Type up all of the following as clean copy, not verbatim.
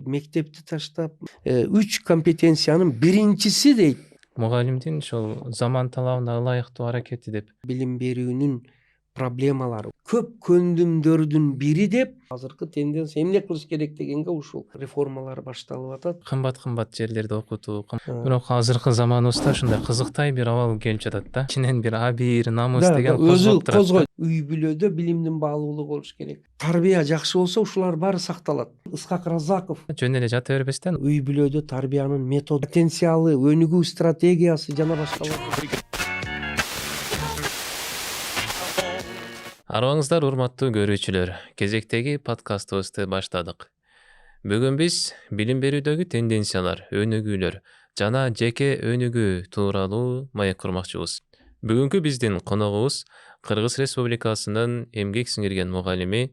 мектепти таштап, 3 компетенциянын биринчиси дейт. Мугалимдин ошол заман талабына ылайыктуу аракети деп. Билим берүүнүн проблемалары көп көндүмдөрдүн бири деп азыркы тенденция эмне кылыш керек дегенге ушул реформалар башталып атат. Кымбат жерлерде окутуу. Бирок азыркы заманыбызда ушундай кызыктай бир абал келип жатат да. Ичинен бир абийир, намыс деген өзү козгоп турат. козгойт. Үй бүлөдө билимдин баалуулугу болуш керек. Тарбия жакшы болсо ушулар баары сакталат. Ысқақ Разаков Жөн эле жата бербестен үй бүлөдө тарбиянын методу, потенциалы, өнүгүү стратегиясы жана башкалар. Арыбаңыздар урматтуу көрүүчүлөр, кезектеги подкастыбызды баштадык. Бүгүн биз билим берүүдөгү тенденциялар, өнүгүүлөр жана жеке өнүгүү тууралуу маек курмакчыбыз. Бүгүнкү биздин коногубуз Кыргыз Республикасынын эмгек сиңирген мугалими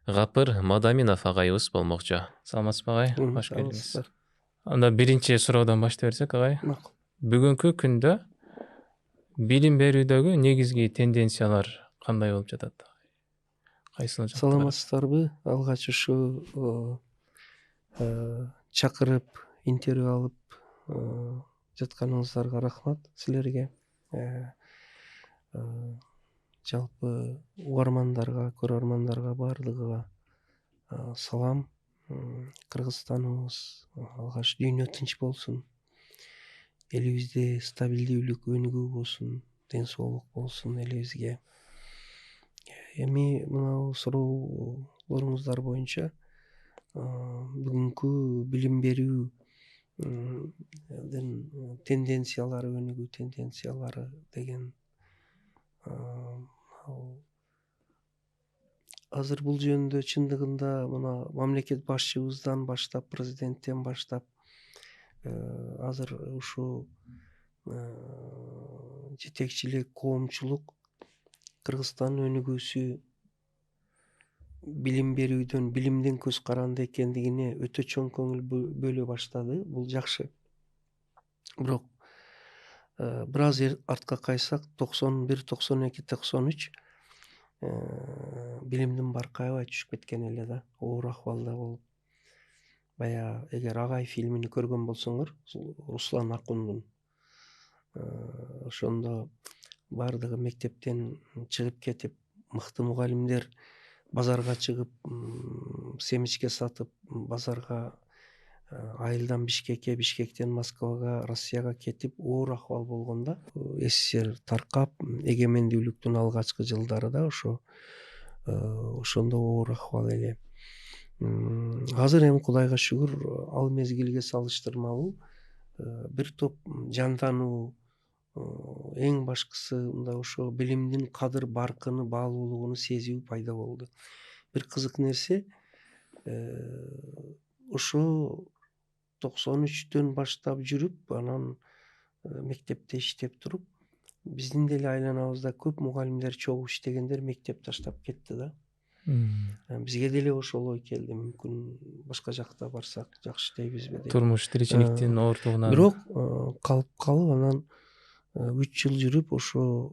Гапыр Мадаминов агайыбыз болмокчу. Саламатсызбы агай? Кош келдиңиз. Анда биринчи суроодон баштап берсек агай. Бүгүнкү күндө билим берүүдөгү негизги тенденциялар кандай болуп жатат? Кайсыл жактар? Саламатсыздарбы? Алгач ушу чакырып, интервью алып жатканыңыздарга рахмат силерге. Жалпы угармандарга, көрөрмандарга баардыгыга салам. Кыргызстаныбыз алгач дүйнө тынч болсун. Элибизде стабилдүүлүк, өнүгүү болсун, ден соолук болсун элибизге. Эми мына суроолоруңуздар боюнча бүгүнкү билим берүүдүн тенденциялары, өнүгүү тенденциялары деген азыр бул жөнүндө чындыгында мына мамлекет башчыбыздан баштап, президенттен баштап азыр ушу жетекчилик, коомчулук Кыргызстандын өнүгүүсү билим берүүдөн, билимдин көз каранды экендигине өтө чоң көңүл бөлө баштады. Бул жакшы. Бирок бир аз артка кайсак 91, 92, 93 билимдин баркы аябай түшүп кеткен эле да. Оор акыбалда болуп. Бая эгер Агай фильмин көргөн болсоңор, Руслан Акундун ошондо баардыгы мектептен чыгып кетип, мыкты мугалимдер базарга чыгып, семечке сатып, базарга Айылдан Бишкекке, Бишкектен Москвага, Россияга кетип, оор акыбал болгондо, СССР таркап, эгемендүүлүктүн алгачкы жылдарыда ошондо оор акыбал эле. Азыр эми Кудайга шүгүр, ал мезгилге салыштырмалуу бир топ жандануу, эң башкысы мындай ошо билимдин кадыр баркыны, баалуулугун сезүү пайда болду. Бир кызык нерсе, ошо 93-төн баштап жүрүп, анан мектепте иштеп туруп, биздин деле айланабызда көп мугалимдер, чогуу иштегендер мектеп таштап кетти да. Бизге деле ошол ой келди, мүмкүн башка жакта барсак жакшы дейбизби деп. Турмуш тиричиликтин ооругунан. Бирок калып калып, анан 3 жыл жүрүп, ошо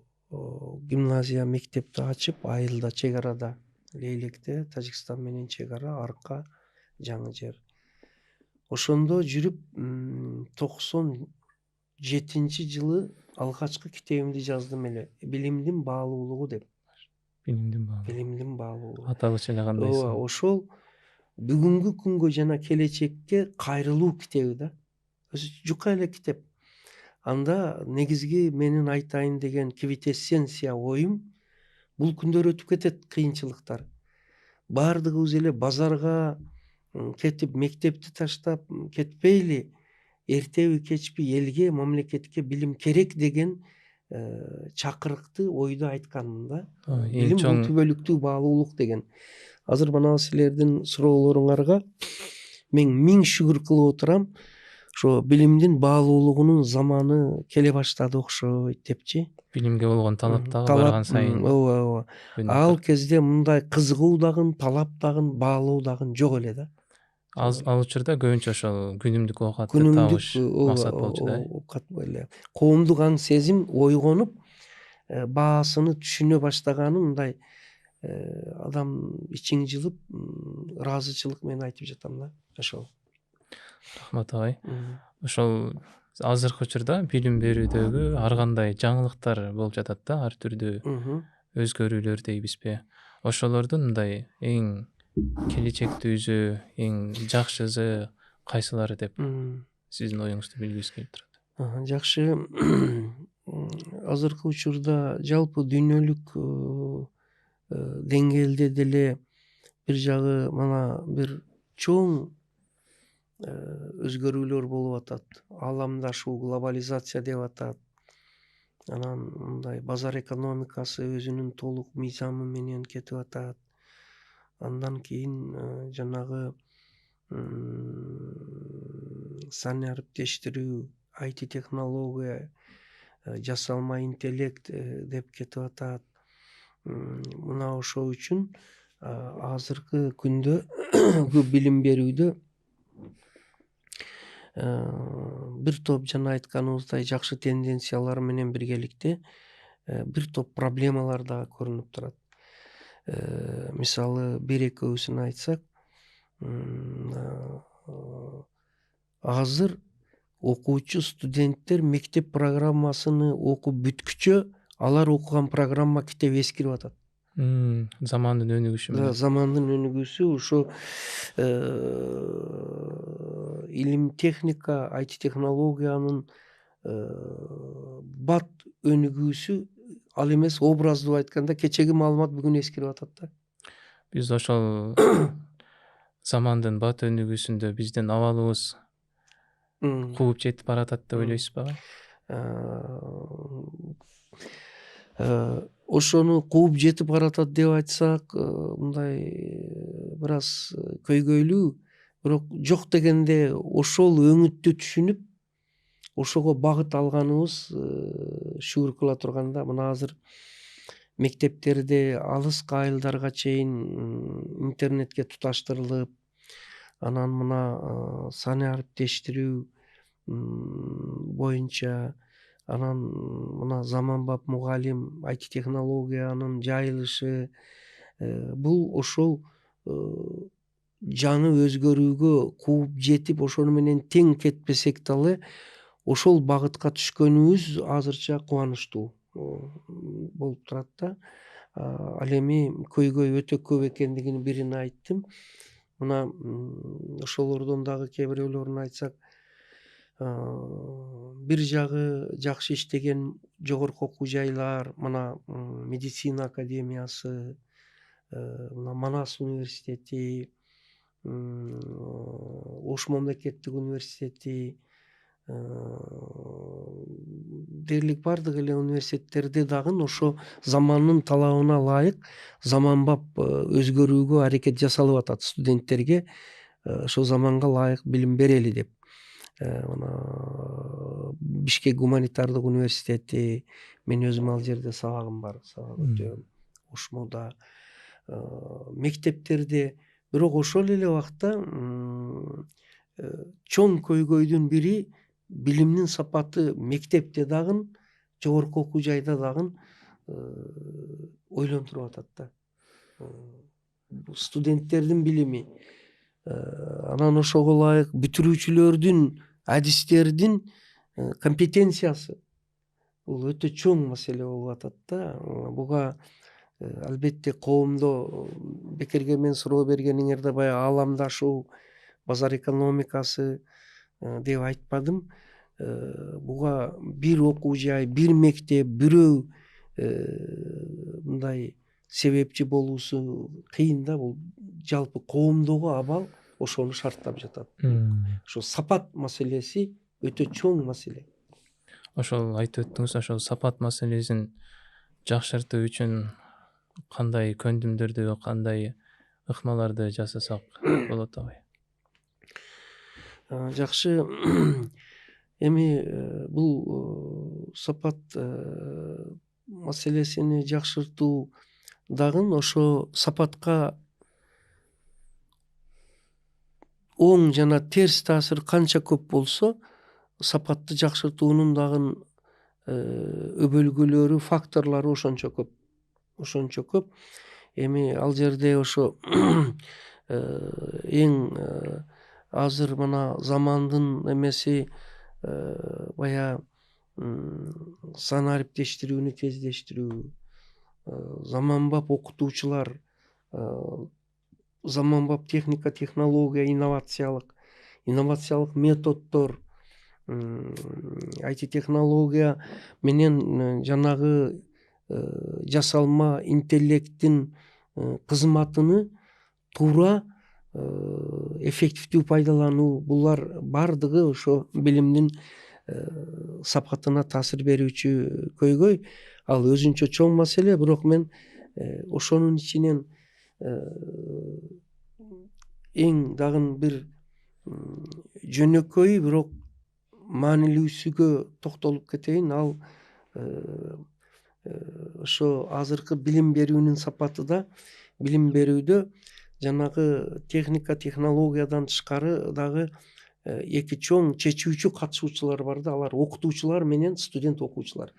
гимназия мектепти ачып, Айылда, чек арада, Лейлекте, Тажикстан менен чек ара, Арка, Жаңы жер. Ошондо жүрүп 97-жылы алгачкы китебимди жаздым эле. Билимдин баалуулугу деп. Билимдин баалуулугу. Аталышы эле кандай сон? Ошол бүгүнкү күнгө жана келечекке кайрылуу китеби да. Өзү жука эле китеп. Анда негизги менин айтайын деген квитэссенция оюм, бул күндөр өтүп кетет кыйынчылыктар. Баардыгыбыз эле базарга кетип, мектепти таштап кетпейли, эртеби кечпи элге, мамлекетке билим керек деген чакырыкты, ойду айтканмын да. Билим бул түбөлүктүү баалуулук деген. Азыр мына силердин суроолоруңарга мен миң шүгүр кылып отурам. Ошо билимдин баалуулугунун заманы келе баштады окшойт депчи. Билимге болгон талап дагы барган сайын. Ооба. Ал кезде мындай кызыгуу дагы, талап дагы, баалоо дагы жок эле да. Ал учурда көбүнчө ошол күнүмдүк оокатты табыш максат болчу да. Оокат эле. Коомдук аң сезим ойгонуп, баасыны түшүнө баштаганы мындай адам ичиң жылып, ыраазычылык менен айтып жатам да. Ошол. Рахмат агай. Мгм. Ошол азыркы учурда билим берүүдөгү ар кандай жаңылыктар болуп жатат да, ар түрдүү Мгм. өзгөрүүлөр дейбизби? Ошолордун мындай эң келечектүүсү, эң жакшысы кайсылары деп Мгм. сиздин оюңузду билгибиз келип турат. Жакшы. Азыркы учурда жалпы дүйнөлүк деңгээлде деле бир жагы мана бир чоң өзгөрүүлөр болуп атат. Ааламдашуу, глобализация деп атат. Анан мындай базар экономикасы өзүнүн толук мыйзамы менен кетип атат. Андан кийин жанагы саны ариптештирүү, IT технология, жасалма интеллект деп кетип атат. Мына ошол үчүн азыркы күндө билим берүүдө бир топ жана айтканыбыздай жакшы тенденциялар менен биргеликте бир топ проблемалар дагы көрүнүп турат. Мисалы бир экөөсүн айтсак, азыр окуучу студенттер мектеп программасын окуп бүткүчө алар окуган программа китеп эскирип атат. Замандын өнүгүшү менен. Замандын өнүгүүсү ошо илим техника, IT технологиянын бат өнүгүүсү ал эмес образдуу айтканда кечеги маалымат бүгүн эскирип атат да. Биз ошол замандын бат өнүгүүсүндө биздин абалыбыз кууп жетип баратат деп ойлойсузбу агай? Ошону кууп жетип баратат деп айтсак, мындай бир аз көйгөйлүү, бирок жок дегенде ошол өңүттү түшүнүп, ошого багыт алганыбыз шүгүр кыла турганда мына азыр мектептерде алыска айылдарга чейин интернетке туташтырылып, анан мына саны ариптештирүү боюнча, анан мына заманбап мугалим, IT технологиянын жайылышы, бул ошол жаңы өзгөрүүгө кууп жетип, ошону менен тең кетпесек дагы ошол багытка түшкөнүбүз азырча кубанычтуу болуп турат да. Ал эми көйгөй өтө көп экендигин бирин айттым. Мына ошолордон дагы кээ бирөөлөрүн айтсак, бир жагы жакшы иштеген жогорку окуу жайлар, мына медицина академиясы, мына Манас университети, Ош мамлекеттик университети, дээрлик бардык эле университеттерде дагы ошо замандын талабына ылайык заманбап өзгөрүүгө аракет жасалып атат студенттерге ошол заманга ылайык билим берели деп. Мына Бишкек гуманитардык университети, мен өзүм ал жерде сабагым бар, сабак өтөм. Ошмуда мектептерде, бирок ошол эле убакта чоң көйгөйдүн бири билимдин сапаты мектепте дагы, жогорку окуу жайда дагы ойлонтуруп атат да. Студенттердин билими, анан ошого ылайык бүтүрүүчүлөрдүн, адистердин компетенциясы бул өтө чоң маселе болуп атат да. Буга албетте коомдо бекерге мен суроо бергениңерде баягы ааламдашуу, базар экономикасы деп айтпадым. Буга бир окуу жай, бир мектеп, бирөө мындай себепчи болуусу кыйын да. Бул жалпы коомдогу абал ошону шарттап жатат. Ошо сапат маселеси өтө чоң маселе. Ошол айтып өттүңүз, ошол сапат маселесин жакшыртуу үчүн кандай көндүмдөрдү, кандай ыкмаларды жасасак болот агай? Жакшы. Эми бул сапат маселесини жакшыртуу дагы ошо сапатка оң жана терс таасир канча көп болсо, сапатты жакшыртуунун дагы өбөлгөлөрү, факторлору ошончо көп. Эми ал жерде ошо эң азыр мына замандын эмеси бая сан ариптештирүүнү тездештирүү, заманбап окутуучулар, заманбап техника, технология, инновациялык методдор, IT технология менен жанагы жасалма интеллекттин кызматыны туура эффективдүү пайдалануу, булар бардыгы ошо билимдин сапатына таасир берүүчү көйгөй. Ал өзүнчө чоң маселе, бирок мен ошонун ичинен эң дагы бир жөнөкөй бирок маанилүүсүгө токтолуп кетейин. Ал ошо азыркы билим берүүнүн сапатыда, билим берүүдө жанагы техника, технологиядан тышкары дагы эки чоң чечүүчү катышуучулар бар да, алар окутуучулар менен студент окуучулар.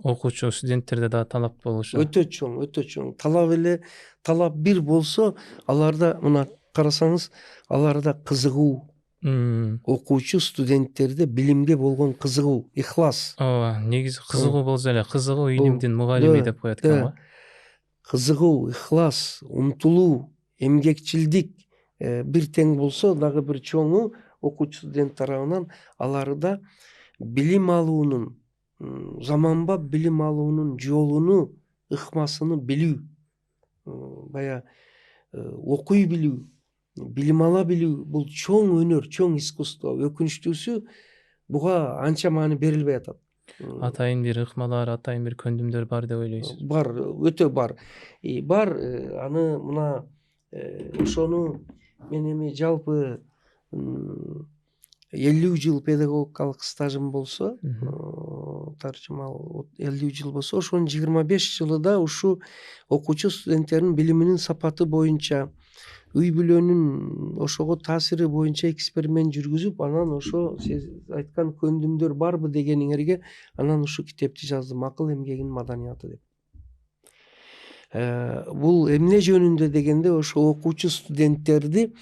Окуучу студенттерде да талап болушу. Өтө чоң. Талап бир болсо, аларда мына карасаңыз, аларда кызыгуу, окуучу студенттерде билимге болгон кызыгуу, ихлас. Ооба, негизи кызыгуу болсо эле, кызыгуу илимдин мугалими деп коет экен го. Кызыгуу, ихлас, умтулуу, эмгекчилдик бир тең болсо, дагы бир чоңу окуучу студент тарабынан аларда билим алуунун, заманбап билим алуунун жолуну, ыкмасыны билүү, бая окуй билүү, билим ала билүү, бул чоң өнөр, чоң искусство. Өкүнүчтүүсү буга анча маани берилбей атат. Атайын бир ыкмалар, атайын бир көндүмдөр бар деп ойлойсуз? Бар, өтө бар. Бар, аны мына ошону мен эми жалпы 50 жыл педагогикалык стажым болсо, таржымал 50 жыл болсо, ошонун 25 жылында ушу окуучу студенттердин билиминин сапаты боюнча, үй бүлөнүн ошого таасири боюнча эксперимент жүргүзүп, анан ошо сиз айткан көндүмдөр барбы дегениңерге анан ушу китепти жаздым, Акыл эмгегинин маданияты деп. Бул эмне жөнүндө дегенде, ошо окуучу студенттерди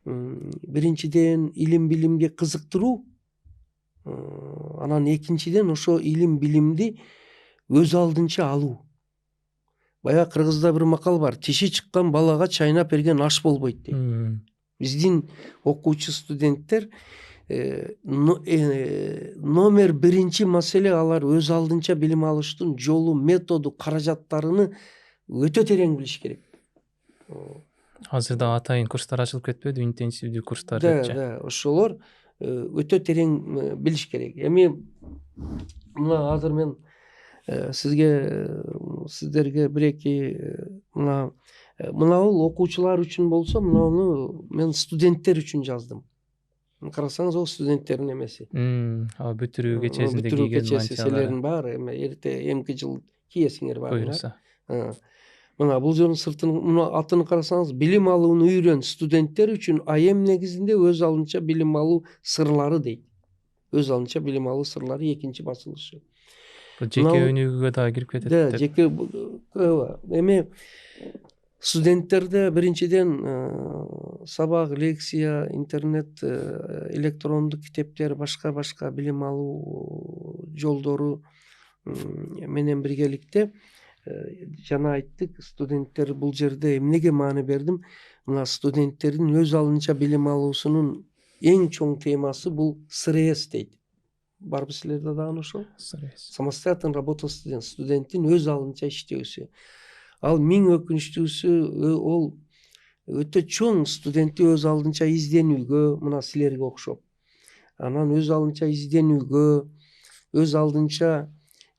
биринчиден илим билимге кызыктыруу, анан экинчиден ошо илим билимди өз алдынча алуу. Бая кыргызда бир макал бар: тиши чыккан балага чайнап берген аш болбойт дейт. Биздин окуучу студенттер номер биринчи маселе, алар өз алдынча билим алыштын жолу, методу, каражаттарыны өтө терең билиш керек. Азырда атайын курстар ачылып кетпеди, интенсивдүү курстар депчи. Да, ошолор өтө терең билиш керек. Эми мына азыр мен сиздерге бир-эки мынабул окуучулар үчүн болсо, мынауну мен студенттер үчүн жаздым. Карасаңыз, ол студенттердин эмеси. Бүтүрүү кечесинде Бүтүрүү кийген кечеси силердин мантиялары. баары эми эрте эмки жыл кийесиңер баары. Буюрса. Мына бул жердин сыртын, мына атын карасаңыз, билим алууну үйрөн студенттер үчүн айем негизинде өз алдынча билим алуу сырлары дейт. Өз алдынча билим алуу сырлары, экинчи басылышы. Бул жеке өнүгүүгө да кирип кетет деп. Жеке эми студенттерде биринчиден сабак, лекция, интернет, электрондук китептер, башка билим алуу жолдору менен биргеликте жана айттык, студенттер бул жерде эмнеге маани бердим? Мына студенттердин өз алдынча билим алуусунун эң чоң темасы бул СРС дейт. Барбы силерде дагы ошол? Самостоятельная работа студенттин өз алдынча иштөөсү. Ал миң өкүнүчтүүсү, ол өтө чоң студентти өз алдынча изденүүгө, мына силерге окшоп, анан өз алдынча изденүүгө, өз алдынча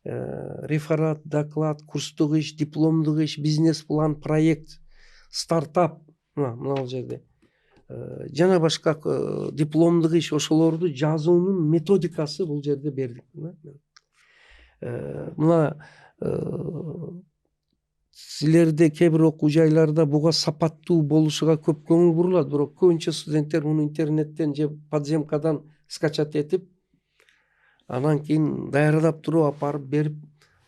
реферат, доклад, курстук иш, дипломдук иш, бизнес план, проект, стартап, мына бул жерде жана башка дипломдук иш, ошолорду жазуунун методикасы бул жерде бердик. Мына силерде кээ бир окуу жайларда буга сапаттуу болушуга көп көңүл бурулат, бирок көбүнчө студенттер муну интернеттен же подземкадан скачать этип, анан кийин даярдап туруп апарып берип,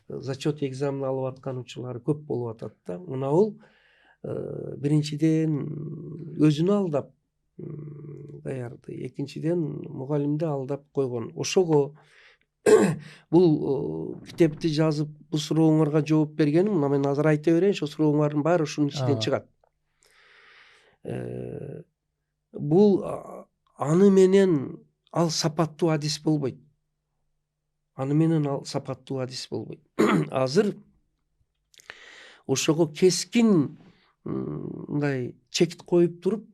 зачет экзамен алып аткан учурлары көп болуп атат да. Мына бул биринчиден өзүнө алдап, даярды. Экинчиден мугалимди алдап койгон. Ошого бул китепти жазып бул сурооңорго жооп бергеним, мына мен азыр айта берейин, ошо сурооңордун баары ушунун ичинен чыгат. Бул аны менен ал сапаттуу адис болбойт. Аны менен ал сапаттуу адис болбойт. Азыр ошого кескин мындай чек коюп туруп,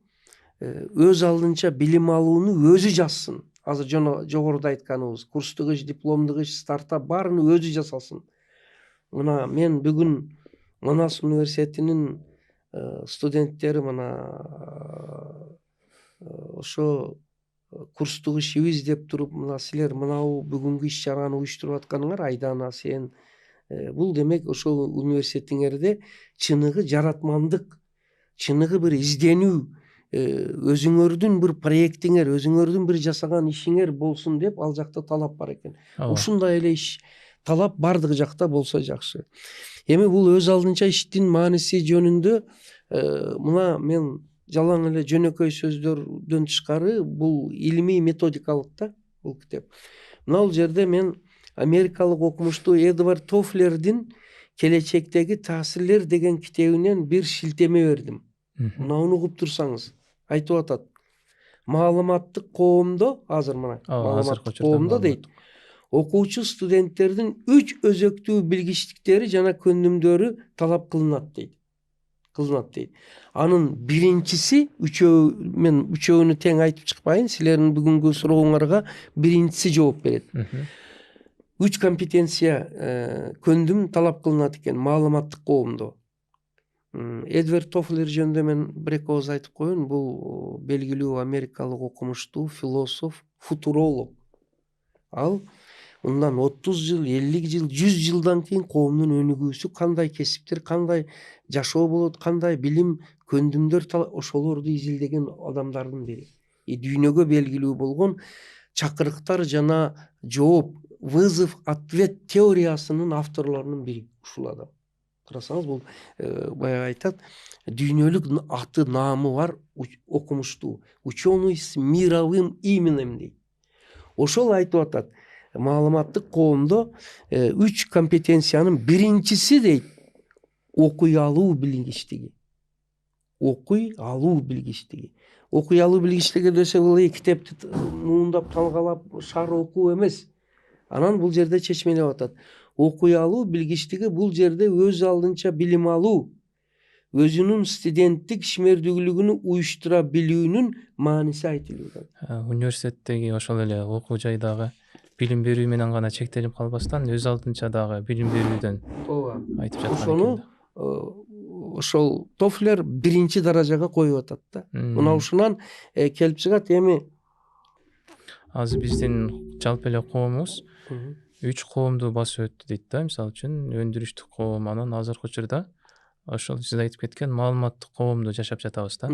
өз алдынча билим алууну өзү жазсын. Азыр жогоруда айтканыбыз, курстук иш, дипломдук иш, стартап баарын өзү жасасын. Мына мен бүгүн Манас университетинин студенттери мына ошо курстук ишибиз деп туруп, мына силер мынау бүгүнкү иш чараны уюштуруп атканыңар, Айдана, сен, бул демек ошо университетиңерде чыныгы жаратмандык, чыныгы бир изденүү, өзүңөрдүн бир проектиңер, өзүңөрдүн бир жасаган ишиңер болсун деп ал жакта талап бар экен. Ушундай эле иш талап бардык жакта болсо жакшы. Эми бул өз алдынча иштин мааниси жөнүндө мына мен жалаң эле жөнөкөй сөздөрдөн тышкары бул илимий методикалык да бул китеп. Мына бул жерде мен америкалык окумуштуу Эдвард Тофлердин Келечектеги таасирлер деген китебинен бир шилтеме бердим. Мынауну угуп турсаңыз, айтып атат. Маалыматтык коомдо, азыр мына маалыматтык коомдо дейт, окуучу студенттердин 3 өзөктүү билгичтиктери жана көндүмдөрү талап кылынат дейт. Анын биринчиси, мен үчөөүнү тең айтып чыкпайын, силердин бүгүнкү сурооңорго биринчиси жооп берет. 3 компетенция көндүм талап кылынат экен маалыматтык коомдо. Эдвард Тофлер жөнүндө мен бир эки ооз айтып коеюн. Бул белгилүү америкалык окумуштуу философ, футуролог. Ал мындан 30 жыл, 50 жыл, 100 жылдан кийин коомдун өнүгүүсү кандай кесиптер, кандай жашоо болот, кандай билим, көндүмдөр, ошолорду изилдеген адамдардын бири. Дүйнөгө белгилүү болгон чакырыктар жана жооп, вызов, ответ теориясынын авторлорунун бири ушул адам. Карасаңыз, бул баягы айтат, дүйнөлүк аты наамы бар окумуштуу, ученый с мировым именем дейт. Ошол айтып атат, маалыматтык коомдо 3 компетенциянын биринчиси дейт, окуй алуу билгичтиги. Окуй алуу билгичтиги. Окуй алуу билгичтиги десе бул китепти муундап талкалап шар окуу эмес. Анан бул жерде чечмелеп атат. Окуй алуу билгичтиги бул жерде өз алдынча билим алуу, өзүнүн студенттик ишмердүүлүгүн уюштура билүүнүн мааниси айтылууда. Университеттеги ошол эле окуу жайдагы билим берүү менен гана чектелип калбастан, өз алдынча дагы билим берүүдөн айтып жаткан экен. Ошону ошол Тофлер биринчи даражага коюп атат да. Мына ушунан келип чыгат. Эми азыр биздин жалпы эле коомубуз 3 коомду басып өттү дейт да. Мисалы үчүн өндүрүштүк коом, анан азыркы учурда ошол сиз айтып кеткен маалыматтык коомдо жашап жатабыз да.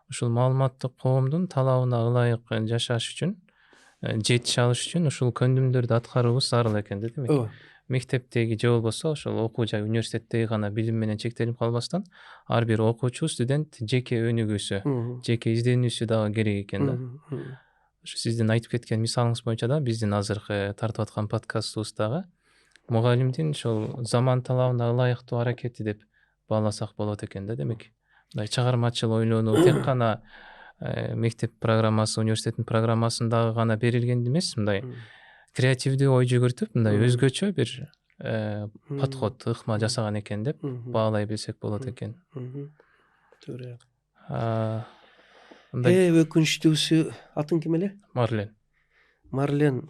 Ушул маалыматтык коомдун талабына ылайык жашаш үчүн, жетише алыш үчүн ушул көндүмдөрдү аткаруубуз зарыл экен да, демек. Мектептеги же болбосо ошол окуу жай университеттеги гана билим менен чектелип калбастан, ар бир окуучу, студент жеке өнүгүүсү, жеке изденүүсү дагы керек экен да. Ошо сиздин айтып кеткен мисалыңыз боюнча да биздин азыркы тартып аткан подкастыбыздагы мугалимдин ошол заман талабына ылайыктуу аракети деп бааласак болот экен да, демек. Мындай чыгармачыл ойлонуу тек гана мектеп программасы, университеттин программасындагы гана берилген эмес, мындай креативдүү ой жүгүртүп, мындай өзгөчө бир подход, ыкма жасаган экен деп баалай билсек болот экен. Туура. Өкүнүчтүүсү, атың ким эле? Марлен,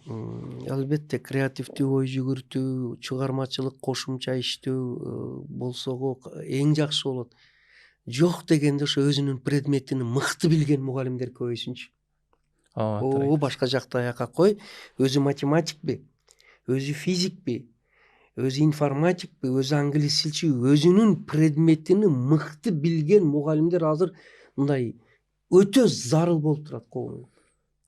албетте креативдүү ой жүгүртүү, чыгармачылык, кошумча иштөө болсого эң жакшы болот. Жок дегенде ошо өзүнүн предметин мыкты билген мугалимдер көбөйсүнчү. Башка жакта аяка кой, өзү математикпи, өзү физикпи, өзү информатикпи, өзү англисчи, өзүнүн предметин мыкты билген мугалимдер азыр мындай өтө зарыл болуп турат коомго.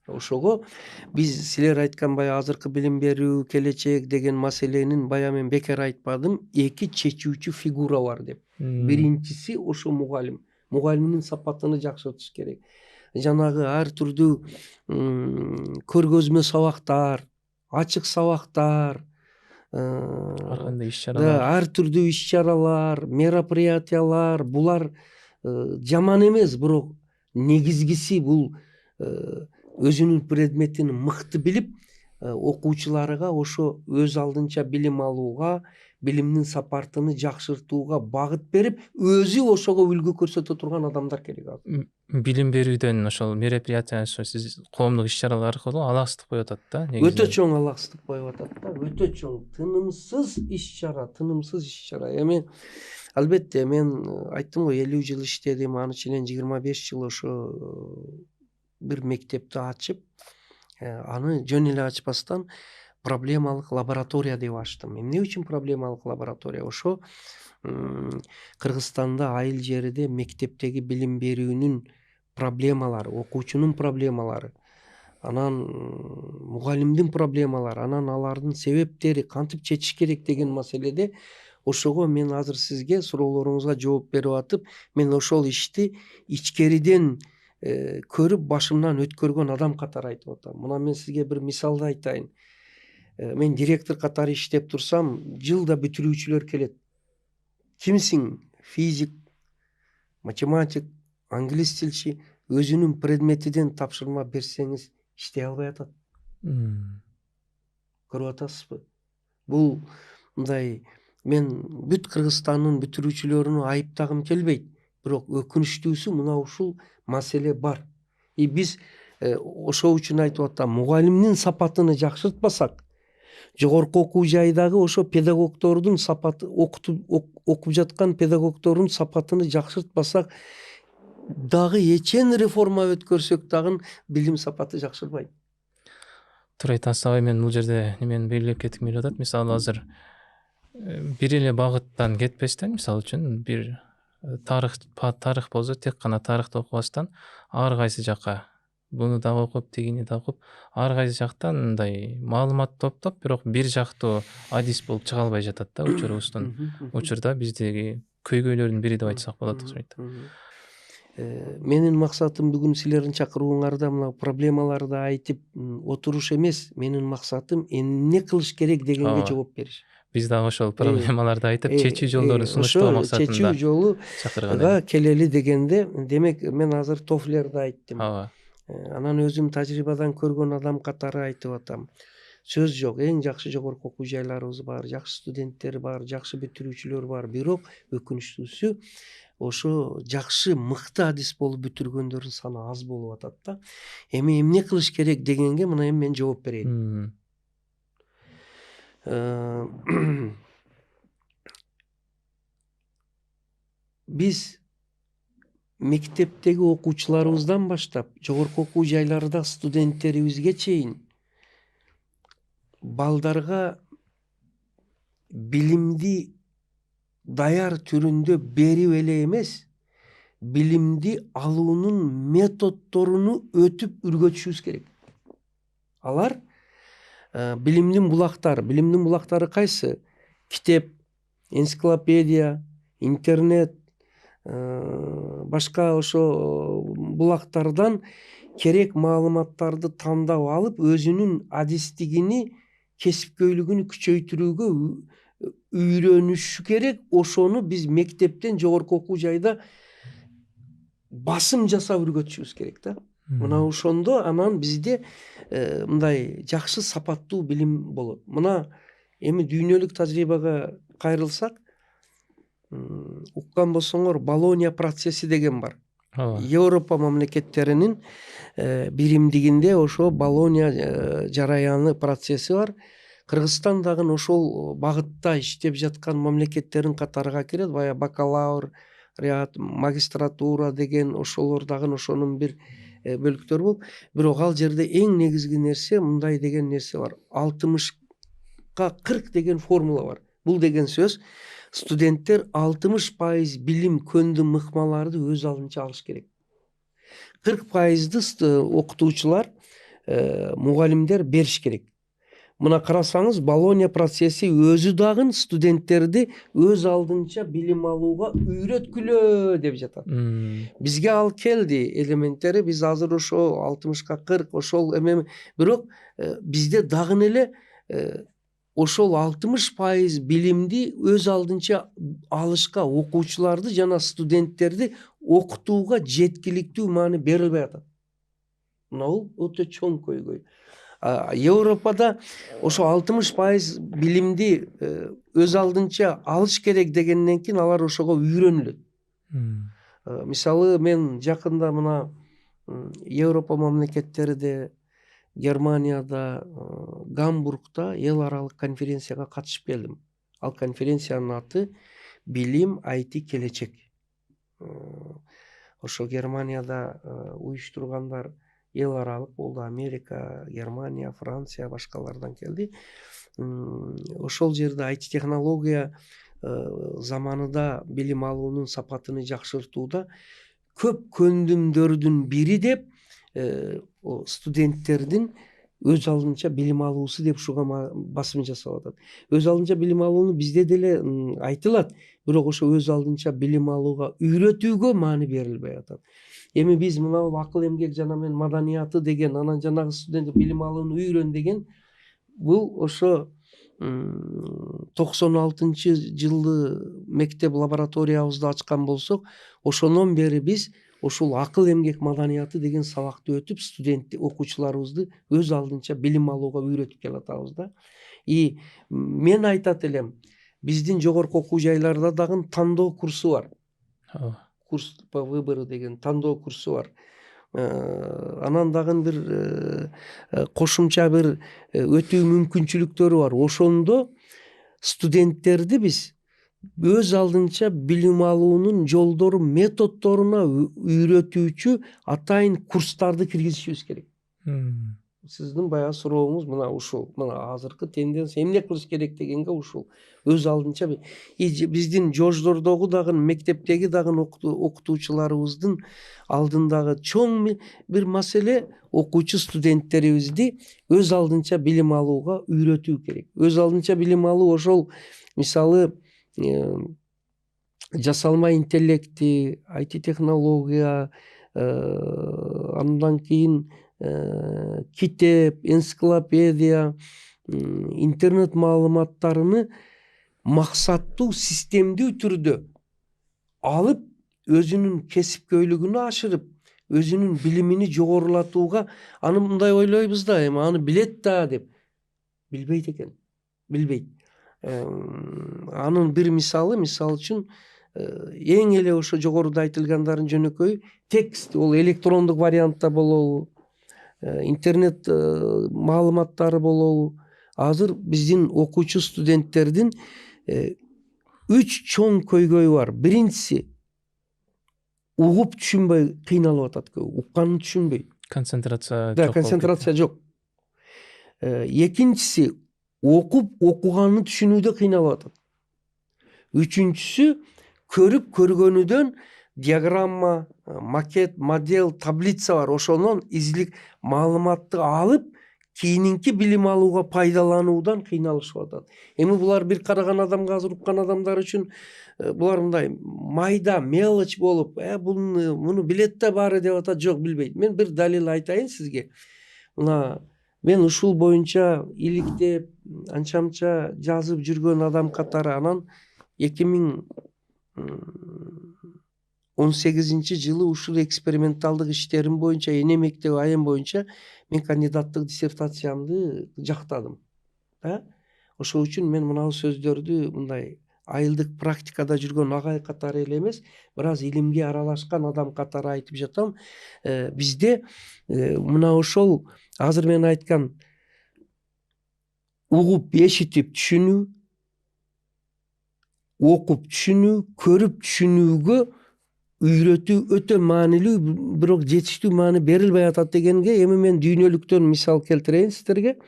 Ошого биз силер айткан баягы азыркы билим берүү, келечек деген маселенин баягы мен бекер айтпадым, 2 чечүүчү фигура бар деп. Биринчиси ошо мугалим. Мугалимдин сапатыны жакшыртыш керек. жанагы ар түрдүү көргөзмө сабактар, ачык сабактар, Ар кандай иш да чаралар. ар түрдүү иш чаралар, мероприятиялар булар жаман эмес, бирок негизгиси бул өзүнүн предметин мыкты билип, окуучуларга ошо өз алдынча билим алууга, билимдин сапатыны жакшыртууга багыт берип, өзү ошого үлгү көрсөтө турган адамдар керек азыр. Билим берүүдөн ошол мероприятия, ошо сиз коомдук иш чаралар аркылуу алаксыздык болуп атат да Өтө негизинен. чоң алаксыздык болуп атат да, өтө чоң тынымсыз иш чара. Эми албетте мен айттым го 50 жыл иштедим, анын ичинен 25 жыл ошо бир мектепти ачып, аны жөн эле ачпастан проблемалык лаборатория деп ачтым. Эмне үчүн проблемалык лаборатория? Ошо Кыргызстанда айыл жерде мектептеги билим берүүнүн проблемалары, окуучунун проблемалары, анан мугалимдин проблемалары, анан алардын себептери кантип чечиш керек деген маселеде ошого мен азыр сизге суроолоруңузга жооп берип атып, мен ошол ишти ичкериден көрүп башымдан өткөргөн адам катары айтып атам. Мына мен сизге бир мисалды айтайын. Мен директор катары иштеп турсам, жылда бүтүрүүчүлөр келет. Кимсиң? Физик, математик, англис тилчи. Өзүнүн предметиден тапшырма берсеңиз иштей албай атат. Көрүп атасызбы? Бул мындай, мен бүт Кыргызстандын бүтүрүүчүлөрүнө айыптагым келбейт, бирок өкүнүчтүүсү мына ушул маселе бар. Биз ошол үчүн айтып атам, мугалимдин сапатыны жакшыртпасак, жогорку окуу жайдагы ошо педагогдордун сапаты, окуп жаткан педагогдордун сапатыны жакшыртпасак дагы эчен реформа өткөрсөк дагы билим сапаты жакшырбайт. Туура айтасыз агай, мен бул жерде немени белгилеп кетким келип атат. Мисалы азыр бир эле багыттан кетпестен, мисалы үчүн бир тарых болсо тек гана тарыхты окубастан ар кайсы жакка буну дагы окуп, тигини да окуп, ар кайсы жактан мындай маалымат топтоп, бирок бир жактуу адис болуп чыга албай жатат да учурубуздун. Учурда биздеги көйгөйлөрдүн бири деп айтсак болот окшойт. Менин максатым бүгүн силердин чакырууңарда мына проблемаларды айтып отуруш эмес. Менин максатым эмне кылыш керек дегенге жооп бериш. Биз дагы ошол проблемаларды айтып, чечүү жолдорун сунуштоо максатында чечүү жолу чакырган келели дегенде, демек мен азыр Тофлерди айттым. Ооба. Анан өзүм тажрыйбадан көргөн адам катары айтып атам. Сөз жок, эң жакшы жогорку окуу жайларыбыз бар, жакшы студенттер бар, жакшы бүтүрүүчүлөр бар, бирок өкүнүчтүүсү ошо жакшы мыкты адис болуп бүтүргөндөрдүн саны аз болуп атат да. Эми эмне кылыш керек дегенге мына эми мен жооп берейин. Биз мектептеги окуучуларыбыздан баштап, жогорку окуу жайларда студенттерибизге чейин балдарга билимди даяр түрүндө берип эле эмес, билимди алуунун методдоруну өтүп үргөтүшүбүз керек. Алар билимдин булактары кайсы? Китеп, энциклопедия, интернет, башка ошо булактардан керек маалыматтарды тандап алып, өзүнүн адистигини, кесипкөйлүгүн күчөйтүрүүгө үйрөнүшү керек. Ошону биз мектептен, жогорку окуу жайда басым жасап үргөтүшүбүз керек да. Мына ошондо анан бизде мындай жакшы сапаттуу билим болот. Мына эми дүйнөлүк тажрыйбага кайрылсак, уккан болсоңор, Болония процесси деген бар. Европа мамлекеттеринин биримдигинде ошо Болония жараяны процесси бар. Кыргызстан дагы ошол багытта иштеп жаткан мамлекеттердин катарына кирет. Баягы бакалавриат, магистратура деген ошолор дагы ошонун бир бөлүктөрү болуп, бирок ал жерде эң негизги нерсе мындай деген нерсе бар. 60га 40 деген формула бар. Бул деген сөз, студенттер 60% билим көндүм ыкмаларды өз алдынча алыш керек. 40%ды окутуучулар, мугалимдер бериш керек. мына карасаңыз Болония процесси өзү дагы студенттерди өз алдынча билим алууга үйрөткүлө деп жатат. Бизге ал келди элементтери, биз азыр ошо 60-40 ошол эме, бирок бизде дагы эле ошол 60% билимди өз алдынча алышка окуучуларды жана студенттерди окутууга жеткиликтүү маани берилбей атат. Мына бул өтө чоң көйгөй. Европада ошо 60% билимди өз алдынча алыш керек дегенден кийин алар ошого үйрөнүлөт. Мисалы мен жакында мына Европа мамлекеттериде, Германияда, Гамбургда эл аралык конференцияга катышып келдим. Ал конференциянын аты «Билим, IT, келечек». Ошо Германияда уюштургандар эл аралык болду. Америка, Германия, Франция, башкалардан келди. Ошол жерде IT технология заманында билим алуунун сапатын жакшыртууда көп көндүмдөрдүн бири деп студенттердин өз алдынча билим алуусу деп ушуга басым жасап атат. Өз алдынча билим алууну бизде деле айтылат, бирок ошо өз алдынча билим алууга үйрөтүүгө маани берилбей атат. Эми биз мына акыл эмгек жана мен маданияты деген, анан жанагы студент билим алууну үйрөн деген, бул ошо 96-жылы мектеп лабораториябызды ачкан болсок, ошондон бери биз ушул акыл эмгек маданияты деген сабакты өтүп, студент окуучуларыбызды өз алдынча билим алууга үйрөтүп келатабыз да. И мен айтат элем, биздин жогорку окуу жайларда дагы тандоо курсу бар. Курс по выбору деген тандоо курсу бар. Анан дагы бир кошумча бир өтүү мүмкүнчүлүктөрү бар. Ошондо студенттерди биз өз алдынча билим алуунун жолдору, методдоруна үйрөтүүчү атайын курстарды киргизишибиз керек. Сиздин баягы сурооңуз мына ушул. Мына азыркы тенденция эмне кылыш керек дегенге ушул. Өз алдынча биздин жождордогу дагы, мектептеги дагы окутуучуларыбыздын алдындагы чоң бир маселе окуучу студенттерибизди өз алдынча билим алууга үйрөтүү керек. Өз алдынча билим алуу ошол мисалы жасалма интеллекти, IT технология, андан кийин китеп, энциклопедия, интернет маалыматтарыны максаттуу, системдүү түрдө алып, өзүнүн кесипкөйлүгүнү ашырып, өзүнүн билимини жогорулатууга, аны мындай ойлойбуз да, эми аны билет да деп. Билбейт экен. Билбейт. Анын бир мисалы, мисалы үчүн эң эле ошо жогоруда айтылгандардын жөнөкөйү текст, ол электрондук вариантта болобу, интернет маалыматтары болобу. Азыр биздин окуучу студенттердин 3 чоң көйгөйү бар. Биринчиси, угуп түшүнбөй кыйналып атат көбү. Укканын түшүнбөй. Концентрация жок. Концентрация жок. Экинчиси, окуганын түшүнүүдө кыйналып атат. Үчүнчүсү, көрүп көргөнүдөн диаграмма, макет, модель, таблица бар. Ошонун изилик маалыматты алып, кийинки билим алууга пайдалануудан кыйналышып атат. Эми булар бир караган адамга, азыр уккан адамдар үчүн булар мындай майда, мелочь болуп, муну билет да баары деп атат. Жок, билбейт. Мен бир далил айтайын сизге. Мына мен ушул боюнча иликтеп, анча-мынча жазып жүргөн адам катары, анан 2018-жылы ушул эксперименталдык иштерим боюнча, эне мектеби айым боюнча мен кандидаттык диссертациямды жактадым. Ошол үчүн мен мына сөздөрдү мындай айылдык практикада жүргөн агай катары эле эмес, бир аз илимге аралашкан адам катары айтып жатам. Бизде мына ошол азыр мен айткан угуп, эшитип түшүнүү, окуп түшүнүү, көрүп түшүнүүгө үйрөтүү өтө маанилүү, бирок жетиштүү маани берилбей атат дегенге эми мен дүйнөлүктөн мисал келтирейин сиздерге.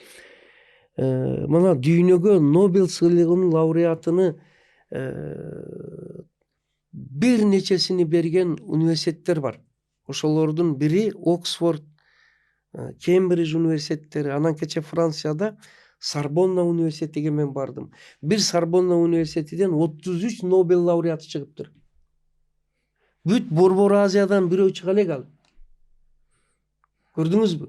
Мына дүйнөгө Нобель сыйлыгынын лауреатыны бир нечесини берген университеттер бар. Ошолордун бири Оксфорд, Кембридж университеттери, анан кече Францияда Сорбонна университетиге мен бардым. Бир Сорбонна университетинен 33 Нобел лауреаты чыгыптыр. Бүт Борбор Азиядан бирөө чыга элек ал. Көрдүңүзбү?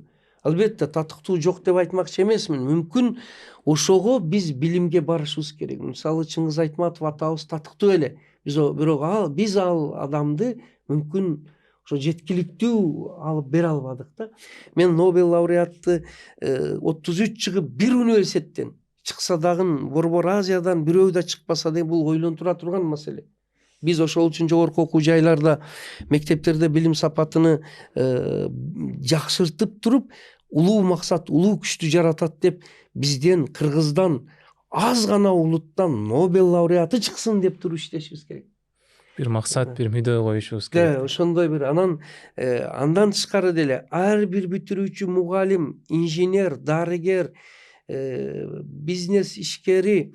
Албетте татыктуу жок деп айтмакчы эмесмин. Мүмкүн ошого биз билимге барышыбыз керек. Мисалы Чыңгыз Айтматов атабыз татыктуу эле. Бирок биз ал адамды мүмкүн ошо жеткиликтүү алып бере албадык да. Мен Нобел лауреаты 33 чыгып бир университеттен чыкса дагы Борбор Азиядан бирөө да чыкпаса да бул ойлонтура турган маселе. Биз ошол үчүн жогорку окуу жайларда, мектептерде билим сапатыны жакшыртып туруп, улуу максат, улуу күчтү жаратат деп бизден, Кыргыздан, аз гана улуттан Нобел лауреаты чыксын деп туруп иштешибиз керек. Бир максат, бир мүдө коюшубуз керек. Да, ошондой бир андан тышкары деле ар бир бүтүрүүчү мугалим, инженер, дарыгер, бизнес ишкери,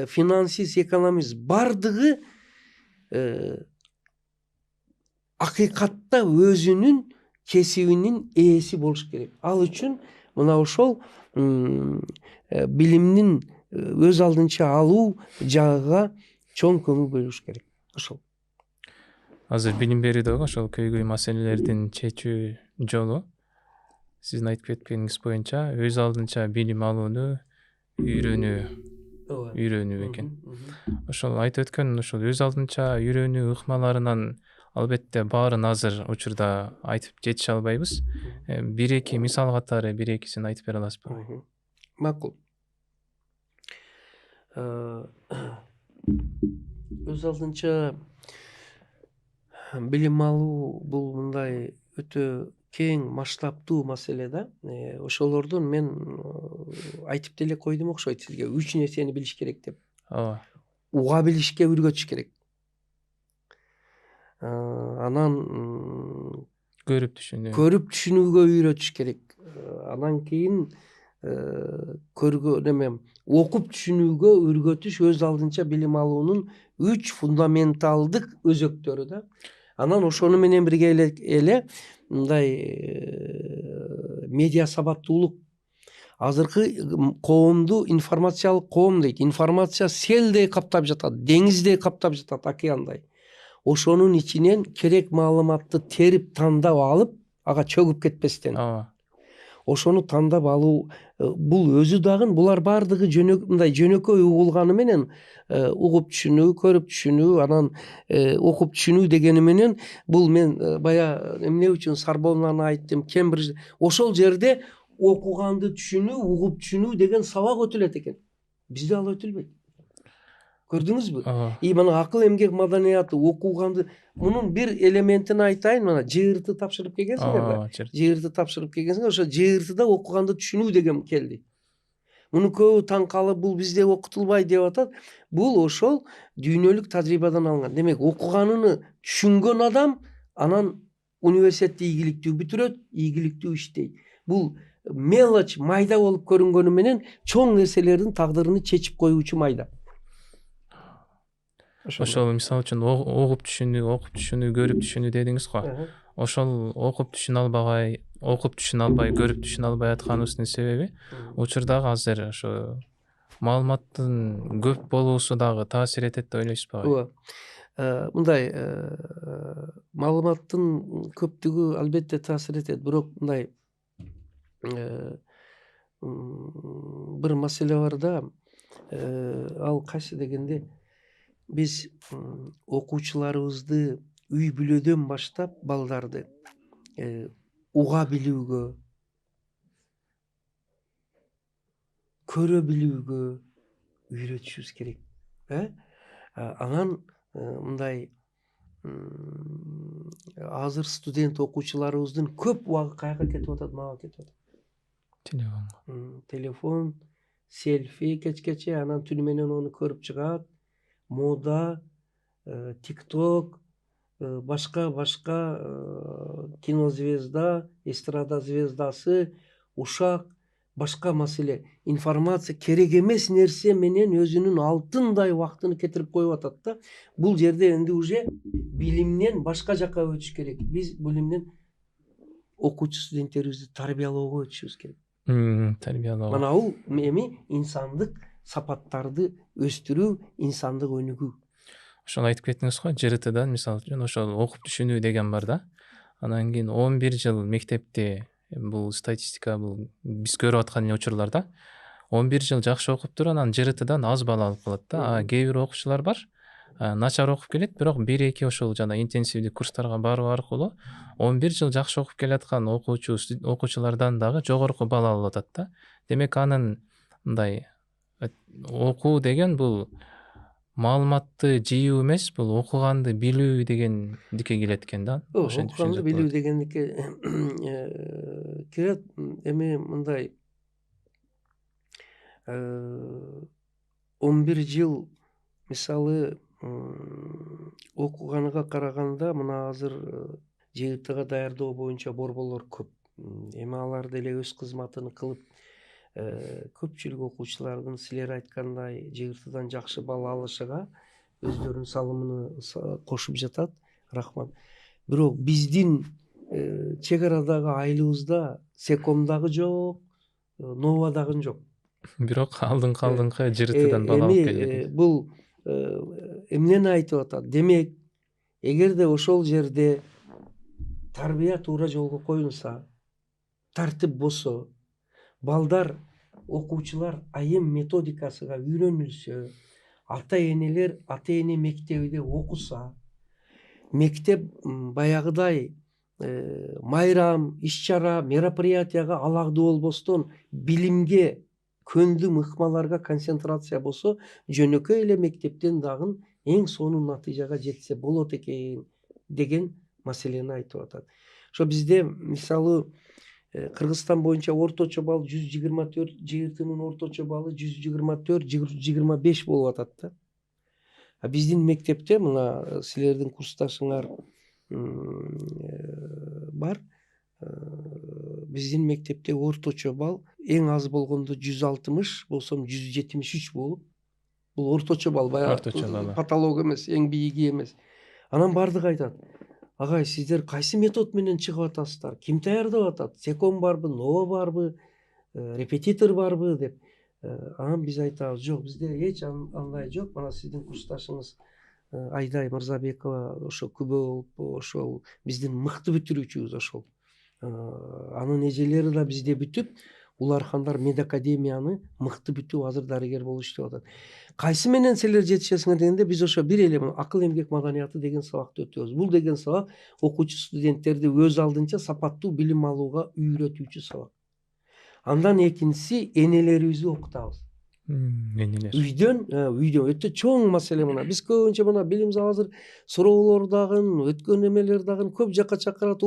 финансист, экономист бардыгы акыйкатта өзүнүн кесибинин ээси болуш керек. Ал үчүн мына ошол билимдин өз алдынча алуу жагыга чоң көңүл бөлүш керек. Ошол. Азыр билим берүүдөгү ошол көйгөй маселелердин чечүү жолу сиздин айтып кеткениңиз боюнча өз алдынча билим алууну үйрөнүү экен. Ошол айтып өткөн ошол өз алдынча үйрөнүү ыкмаларынан албетте баарын азыр учурда айтып жетише албайбыз. Бир эки мисал катары бир экисин айтып бере аласызбы? Макул. Өз алдынча билим алуу бул мындай өтө кең масштабтуу маселе да. Ошолордун мен айтып деле койдум окшойт сизге. 3 нерсени билиш керек деп. Ооба. Уга билишке үйрөтүш керек. Анан Көрүп түшүнүүгө үйрөтүш керек. Анан кийин окуп түшүнүүгө үйрөтүш өз алдынча билим алуунун 3 фундаменталдык өзөктөрү да. Анан ошону менен бирге эле мындай медиа сабаттуулук. Азыркы коомду информациялык коом дейт. Информация селдей каптап жатат, деңиздей каптап жатат, океандай. Ошонун ичинен керек маалыматты терип тандап алып, ага чөгүп кетпестен. Ошону тандап алуу бул өзү дагы булар бардыгы мындай жөнөкөй угулганы менен угуп түшүнүү, көрүп түшүнүү, анан окуп түшүнүү дегени менен бул мен бая эмне үчүн Сорбоннаны айттым, Кембридж. Ошол жерде окуганды түшүнүү, угуп түшүнүү деген сабак өтүлөт экен. Бизде ал өтүлбөйт. Көрдүңүзбү? Мына акыл эмгек маданияты, окуганды мунун бир элементин айтайын. Мына ЖРТ тапшырып келгенсиңер да. ЖРТ тапшырып келгенсиңер, ошо ЖРТда окуганды түшүнүү деген келди. Муну көбү таң калып, бул бизде окутулбайт деп атат. Бул ошол дүйнөлүк тажрыйбадан алынган. Демек, окуганыны түшүнгөн адам анан университетти ийгиликтүү бүтүрөт, ийгиликтүү иштейт. Бул мелочь, майда болуп көрүнгөнү менен чоң нерселердин тагдырын чечип коюучу майда. Ошол мисалы үчүн окуп түшүнүү, көрүп түшүнүү дедиңиз го. Ошол окуп түшүнө албай, көрүп түшүнө албай атканыбыздын себеби учурдагы азыр ошо маалыматтын көп болуусу дагы таасир этет деп ойлойсузбу? Ооба. Мындай маалыматтын көптүгү албетте таасир этет, бирок мындай бир маселе бар да. Ал кайсы дегенде биз окуучуларыбызды үй бүлөдөн баштап балдарды уга билүүгө, көрө билүүгө үйрөтүшүбүз керек. Анан мындай азыр студент окуучуларыбыздын көп убагы каяка кетип атат, мага кетип атат. Телефон, селфи кечкече, анан түнү менен ону көрүп чыгат. Мода, TikTok, башка кинозвезда, эстрада звездасы, ушак, башка маселе, информация, керек эмес нерсе менен өзүнүн алтындай убактын кетирип коюп атат да. Бул жерде энди уже билимден башка жакка өтүш керек. Биз билимден окуучу студенттерибизди тарбиялоого өтүшүбүз керек. Тарбиялоо. Mana bu эми insandык сапаттарды өстүрүү, insandык өнүгүү. Ошону айтып кеттиңиз го, ЖРТдан мисалы үчүн ошол окуп түшүнүү деген бар да. Анан кийин 11 жыл мектепте, бул статистика, бул биз көрүп аткан эле учурларда 11 жыл жакшы окуп туруп анан ЖРТдан аз балл алып калат да. А кээ бир окуучулар бар, начар окуп келет, бирок 1-2 ошол жана интенсивдик курстарга баруу аркылуу 11 жыл жакшы окуп келаткан окуучулардан дагы жогорку балл алып атат да. Демек анын мындай окуу деген бул маалыматты жыйуу эмес, бул окуганды билүү дегендикке келет экен да. Ошентип Окуганды түшүнсөк билүү болот. дегендикке кирет. Эми мындай 11 жыл мисалы окуганга караганда мына азыр ЖГТга даярдоо боюнча борборлор көп. Эми алар деле өз кызматын кылып, көпчүлүк окуучулардын силер айткандай ЖГТдан жакшы балл алышыга өздөрүнүн салымын кошуп жатат. Рахмат. Бирок биздин чек арадагы айлыбызда Секомдагы жок, Новадагы жок. Бирок алдыңкы ЖРТдан балл алып келет. Эми бул эмнени айтып атат? Демек, эгерде ошол жерде тарбия туура жолго коюлса, тартип болсо, балдар, окуучулар айым методикасыга үйрөнүлсө, ата-энелер ата-эне мектебинде окуса, мектеп баягыдай майрам, иш-чара, мероприятияга алагды болбостон билимге, көндүм ыкмаларга концентрация болсо, жөнөкөй эле мектептен дагы эң сонун натыйжага жетсе болот экен деген маселени айтып атат. Ошо бизде мисалы Кыргызстан боюнча орточо балл 124, ЖГТнын орточо баллы 124-125 болуп атат да. А биздин мектепте мына силердин курсташыңар бар. Биздин мектепте орточо балл эң аз болгондо 160 болсом 173 болуп. Бул орточо балл, баягы патолог эмес, эң бийиги эмес. Анан бардыгы айтат: "Агай, сиздер кайсы метод менен чыгып атасыздар? Ким даярдап атат? Секом барбы, Нова барбы, репетитор барбы?" деп. Анан биз айтабыз: "Жок, бизде эч андай жок. Мана сиздин курсташыңыз Айдай Мырзабекова ошо күбө болуп, ошол биздин мыкты бүтүрүүчүбүз ошол. Анын эжелери да бизде бүтүп, Улархандар медакадемияны мыкты бүтүп азыр дарыгер болуп иштеп атат. Кайсы менен силер жетишесиңер дегенде биз ошо бир эле акыл эмгек маданияты деген сабакты өтөбүз. Бул деген сабак окуучу студенттерди өз алдынча сапаттуу билим алууга үйрөтүүчү сабак. Андан экинчиси энелерибизди окутабыз. Энелер. Үйдөн өтө чоң маселе мына. Биз көбүнчө мына билим залы азыр суроолор дагы, өткөн эмелер дагы көп жакка чакырат.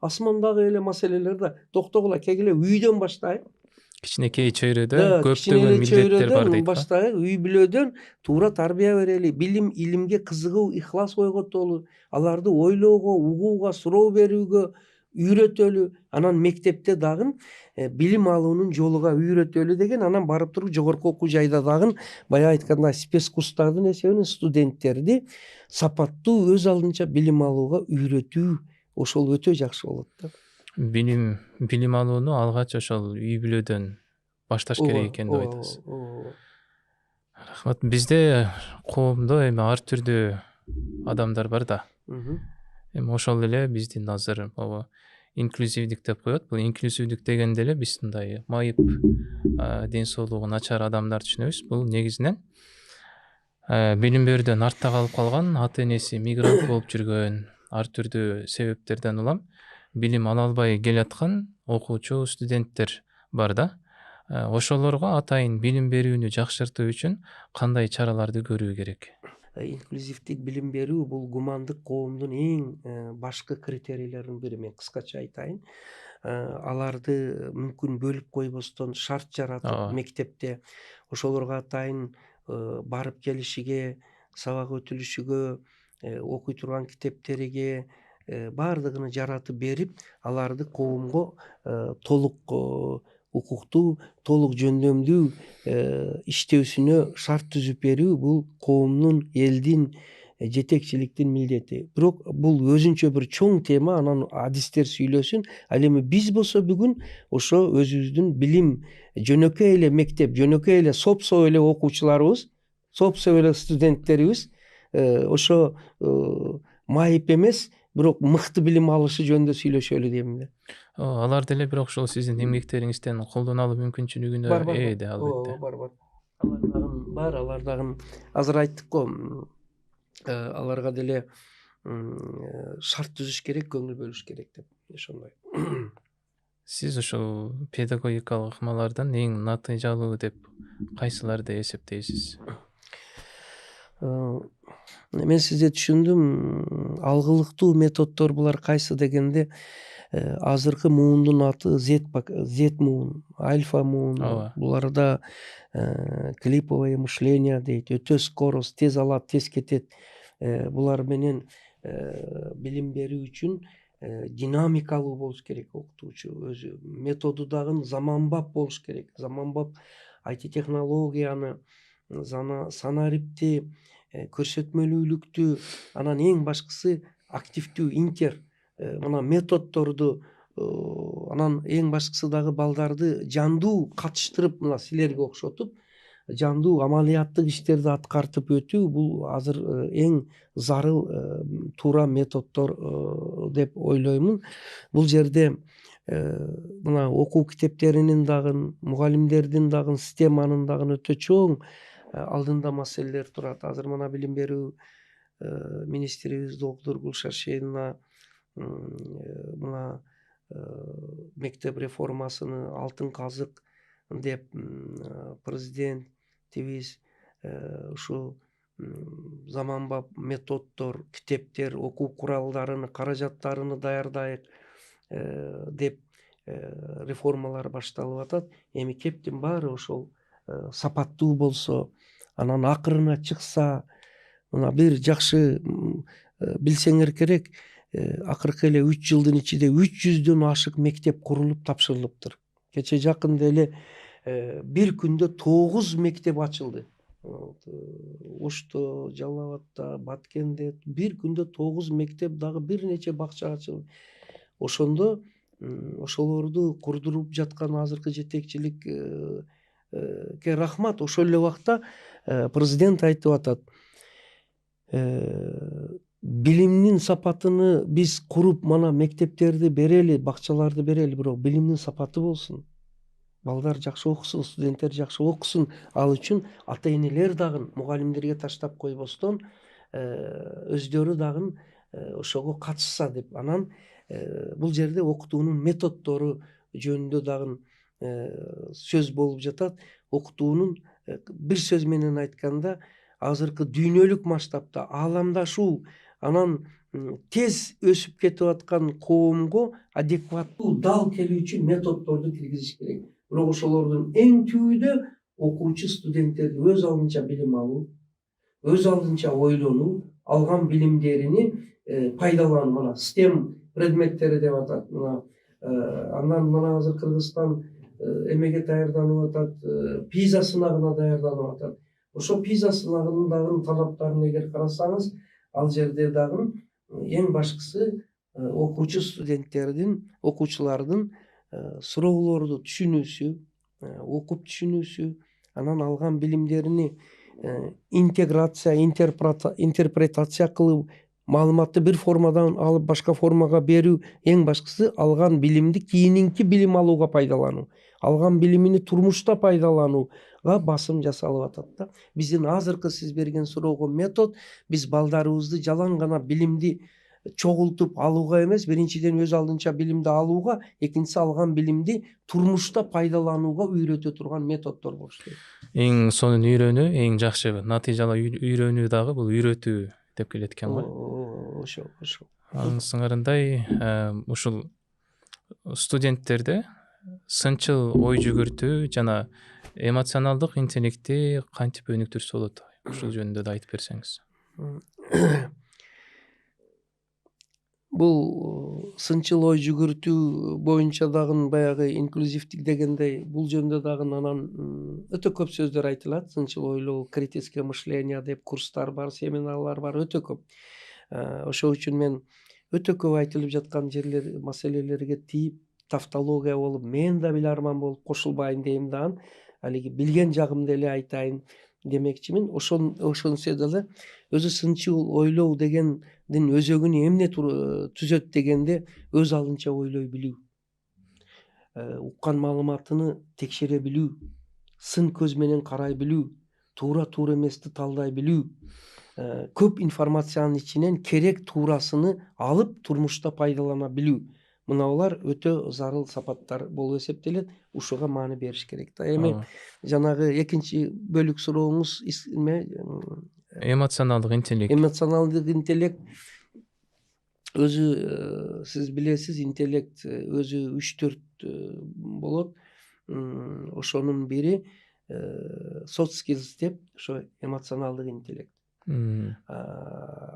Асмандагы эле маселелер да. Токтогула, кегиле үйдөн баштайык. Кичинекей чөйрөдө көптөгөн милдеттер бар дейт. Баштайык, үй бүлөдөн туура тарбия берели, билим, илимге кызыгуу, ихлас ойготолу, аларды ойлоого, угууга, суроо берүүгө үйрөтөлү. Анан мектепте дагы билим алуунун жолуга үйрөтөлү деген, анан барып туруп жогорку окуу жайда дагы баягы айткандай спец курстардын эсебинен студенттерди сапаттуу өз алдынча билим алууга үйрөтүү, ошол өтө жакшы болот да. Билим алууну алгач ошол үй бүлөдөн башташ керек экен деп айтасыз. Рахмат. Бизде коомдо эми ар түрдүү адамдар бар да. Эми ошол эле биздин азыр инклюзивдик деп коет. Бул инклюзивдик дегенде эле биз мындай майып, ден соолугу начар адамдар түшүнөбүз. Бул негизинен билим берүүдөн артта калып калган, ата-энеси мигрант болуп жүргөн, ар түрдүү себептерден улам билим ала албай келаткан окуучу студенттер бар да. Ошолорго атайын билим берүүнү жакшыртуу үчүн кандай чараларды көрүү керек? Инклюзивдик билим берүү бул гумандык коомдун эң башкы критерийлеринин бири. Мен кыскача айтайын. Аларды мүмкүн бөлүп койбостон шарт жаратып мектепте ошолорго атайын барып келишиге, сабак өтүлүшүгө, окуй турган китептериге баардыгын жаратып берип, аларды коомго толук укуктуу, толук жөндөмдүү иштөөсүнө шарт түзүп берүү бул коомдун, элдин жетекчиликтин милдети. Бирок бул өзүнчө бир чоң тема, анан адистер сүйлөсүн. Ал эми биз болсо бүгүн ошо өзүбүздүн билим жөнөкөй эле мектеп, жөнөкөй эле сопсо эле окуучуларыбыз, сопсо эле студенттерибиз ошо майып эмес, бирок мыкты билим алышы жөнүндө сүйлөшөлү дейм да. Алар деле бирок ошол сиздин эмгектериңизден колдоно алуу мүмкүнчүлүгүнө Бар ээ да албетте. бар. Алар дагы азыр айттык го, аларга деле шарт түзүш керек, көңүл бөлүш керек деп ошондой. Сиз ушул педагогикалык ыкмалардан эң натыйжалуу деп кайсыларды эсептейсиз? Мен сизди түшүндүм. Алгылыктуу методдор булар кайсы дегенде, азыркы муундун аты Z муун, альфа муун. Ооба. Буларда клиповое мышление дейт. Өтө скорость, тез алат, тез кетет. Булар менен билим берүү үчүн динамикалуу болуш керек окутуучу. Өзү методу дагы заманбап болуш керек. Заманбап IT технологияны, санарипти, көрсөтмөлүүлүктү, анан эң башкысы активдүү мына методдорду, анан эң башкысы дагы балдарды жандуу катыштырып, мына силерге окшотуп, жандуу амалияттык иштерди аткартып өтүү, бул азыр эң зарыл туура методдор деп ойлоймун. Бул жерде мына окуу китептеринин дагы, мугалимдердин дагы, системанын дагы өтө чоң алдында маселелер турат. Азыр мына билим берүү министрибиз доктор Гулшар Шейина мына мектеп реформасыны алтын казык деп президентибиз ушу заманбап методдор, китептер, окуу куралдарын, каражаттарын даярдайык деп реформалар башталып атат. Эми кептин баары ошол сапаттуу болсо, анан акырына чыкса, мына бир жакшы билсеңер керек, акыркы эле 3 жылдын ичинде 300дөн ашык мектеп курулуп тапшырылыптыр. Кече жакында эле бир күндө 9 мектеп ачылды. Ошто, Жалал Абадта, Баткенде бир күндө 9 мектеп, дагы бир нече бакча ачылды. Ошондо ошолорду курдуруп жаткан азыркы жетекчиликке рахмат. Ошол эле убакта президент айтып атат, билимдин сапатыны биз куруп, мана мектептерди берели, бакчаларды берели, бирок билимдин сапаты болсун. Балдар жакшы окусун, студенттер жакшы окусун. Ал үчүн ата-энелер дагы мугалимдерге таштап койбостон, өздөрү дагы ошого катышса деп. Анан бул жерде окутуунун методдору жөнүндө дагы сөз болуп жатат. Окутуунун бир сөз менен айтканда, азыркы дүйнөлүк масштабта ааламдашуу, анан тез өсүп кетип аткан коомго адекваттуу дал келүүчү методдорду киргизиш керек. Бирок ошолордун эң түбүдө окуучу студенттерди өз алдынча билим алуу, өз алдынча ойлонуу, алган билимдерини пайдалануу, мына STEM предметтери деп атат. Андан мына азыр Кыргызстан эмеге даярданып атат, PISA сынагына даярданып атат. Ошо PISA сынагынын дагы талаптарын эгер карасаңыз, ал жерде дагы эң башкысы окуучу студенттердин, окуучулардын суроолорду түшүнүүсү, окуп түшүнүүсү, анан алган билимдерини интеграция, интерпретация кылып, маалыматты бир формадан алып башка формага берүү, эң башкысы алган билимди кийинки билим алууга пайдалануу, алган билимини турмушта пайдаланууга басым жасалып атат да. Биздин азыркы сиз берген суроого метод, биз балдарыбызды жалаң гана билимди чогултуп алууга эмес, биринчиден өз алдынча билимди алууга, экинчиси алган билимди турмушта пайдаланууга үйрөтө турган методдор болуш керек. Эң сонун үйрөнүү, эң жакшы натыйжалуу үйрөнүү дагы бул үйрөтүү деп келет экен го. Ошол. Анын сыңарындай ушул студенттерде сынчыл ой жүгүртүү жана эмоционалдык интеллекти кантип өнүктүрсө болот? Ушул жөнүндө да айтып берсеңиз. бул сынчыл ой жүгүртүү боюнча дагы баягы инклюзивдик дегендей бул жөнүндө дагы анан өтө көп сөздөр айтылат. Сынчыл ойлоо, критическое мышление деп курстар бар, семинарлар бар, өтө көп. Ошол үчүн мен өтө көп айтылып жаткан жерлер, маселелерге тийип, тавтология болуп, мен да биларман болуп кошулбайын дейм дагы. Алиги билген жагымды эле айтайын демекчимин. Ошентсе деле өзү сынчыл ойлоо дегендин өзөгүн эмне түзөт дегенде өз алдынча ойлой билүү, уккан маалыматыны текшере билүү, сын көз менен карай билүү, туура эмести талдай билүү, көп информациянын ичинен керек туурасыны алып турмушта пайдалана билүү. Мына булар өтө зарыл сапаттар болуп эсептелет. Ушуга маани бериш керек да. Эми Ооба. жанагы экинчи бөлүк сурооңуз эме Эмоционалдык интеллект. эмоционалдык интеллект өзү сиз билесиз, интеллект өзү 3-4 болот. Ошонун бири soft skills деп, ошо эмоционалдык интеллект.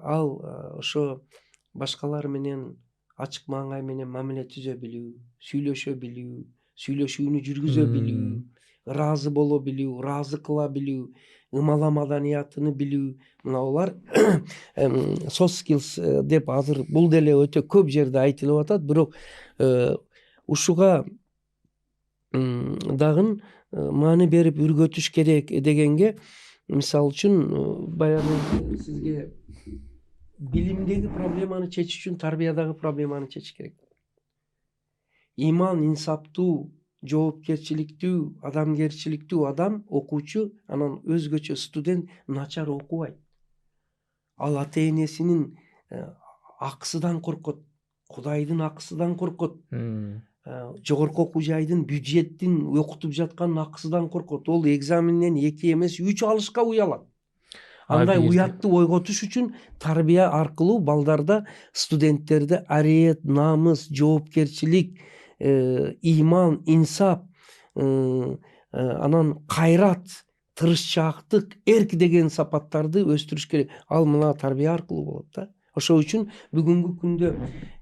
Ал ошо башкалар менен ачык мааңай менен мамиле түзө билүү, сүйлөшө билүү, сүйлөшүүнү жүргүзө билүү, ыраазы боло билүү, ыраазы кыла билүү, ымала маданиятыны билүү. Мына булар soft skills деп азыр бул деле өтө көп жерде айтылып атат, бирок ушуга дагы маани берип үргөтүш керек дегенге, мисалы үчүн баягы сизге билимдеги проблеманы чечиш үчүн тарбиядагы проблеманы чечиш керек. Иман, инсаптуу, жоопкерчиликтүү, адамгерчиликтүү адам, окуучу, анан өзгөчө студент начар окубайт. Ал ата энесинин акысынан коркот, Кудайдын акысынан коркот, жогорку окуу жайдын бюджеттин окутуп жаткан акысынан коркот. Ол экзаменден 2 эмес 3 алышка уялат. Андай уятты ойготуш үчүн тарбия аркылуу балдарда, студенттерде ареет, намыс, жоопкерчилик, иман, инсап, анан кайрат, тырышчаактык, эрк деген сапаттарды өстүрүш керек. Ал мына тарбия аркылуу болот да. Ошол үчүн бүгүнкү күндө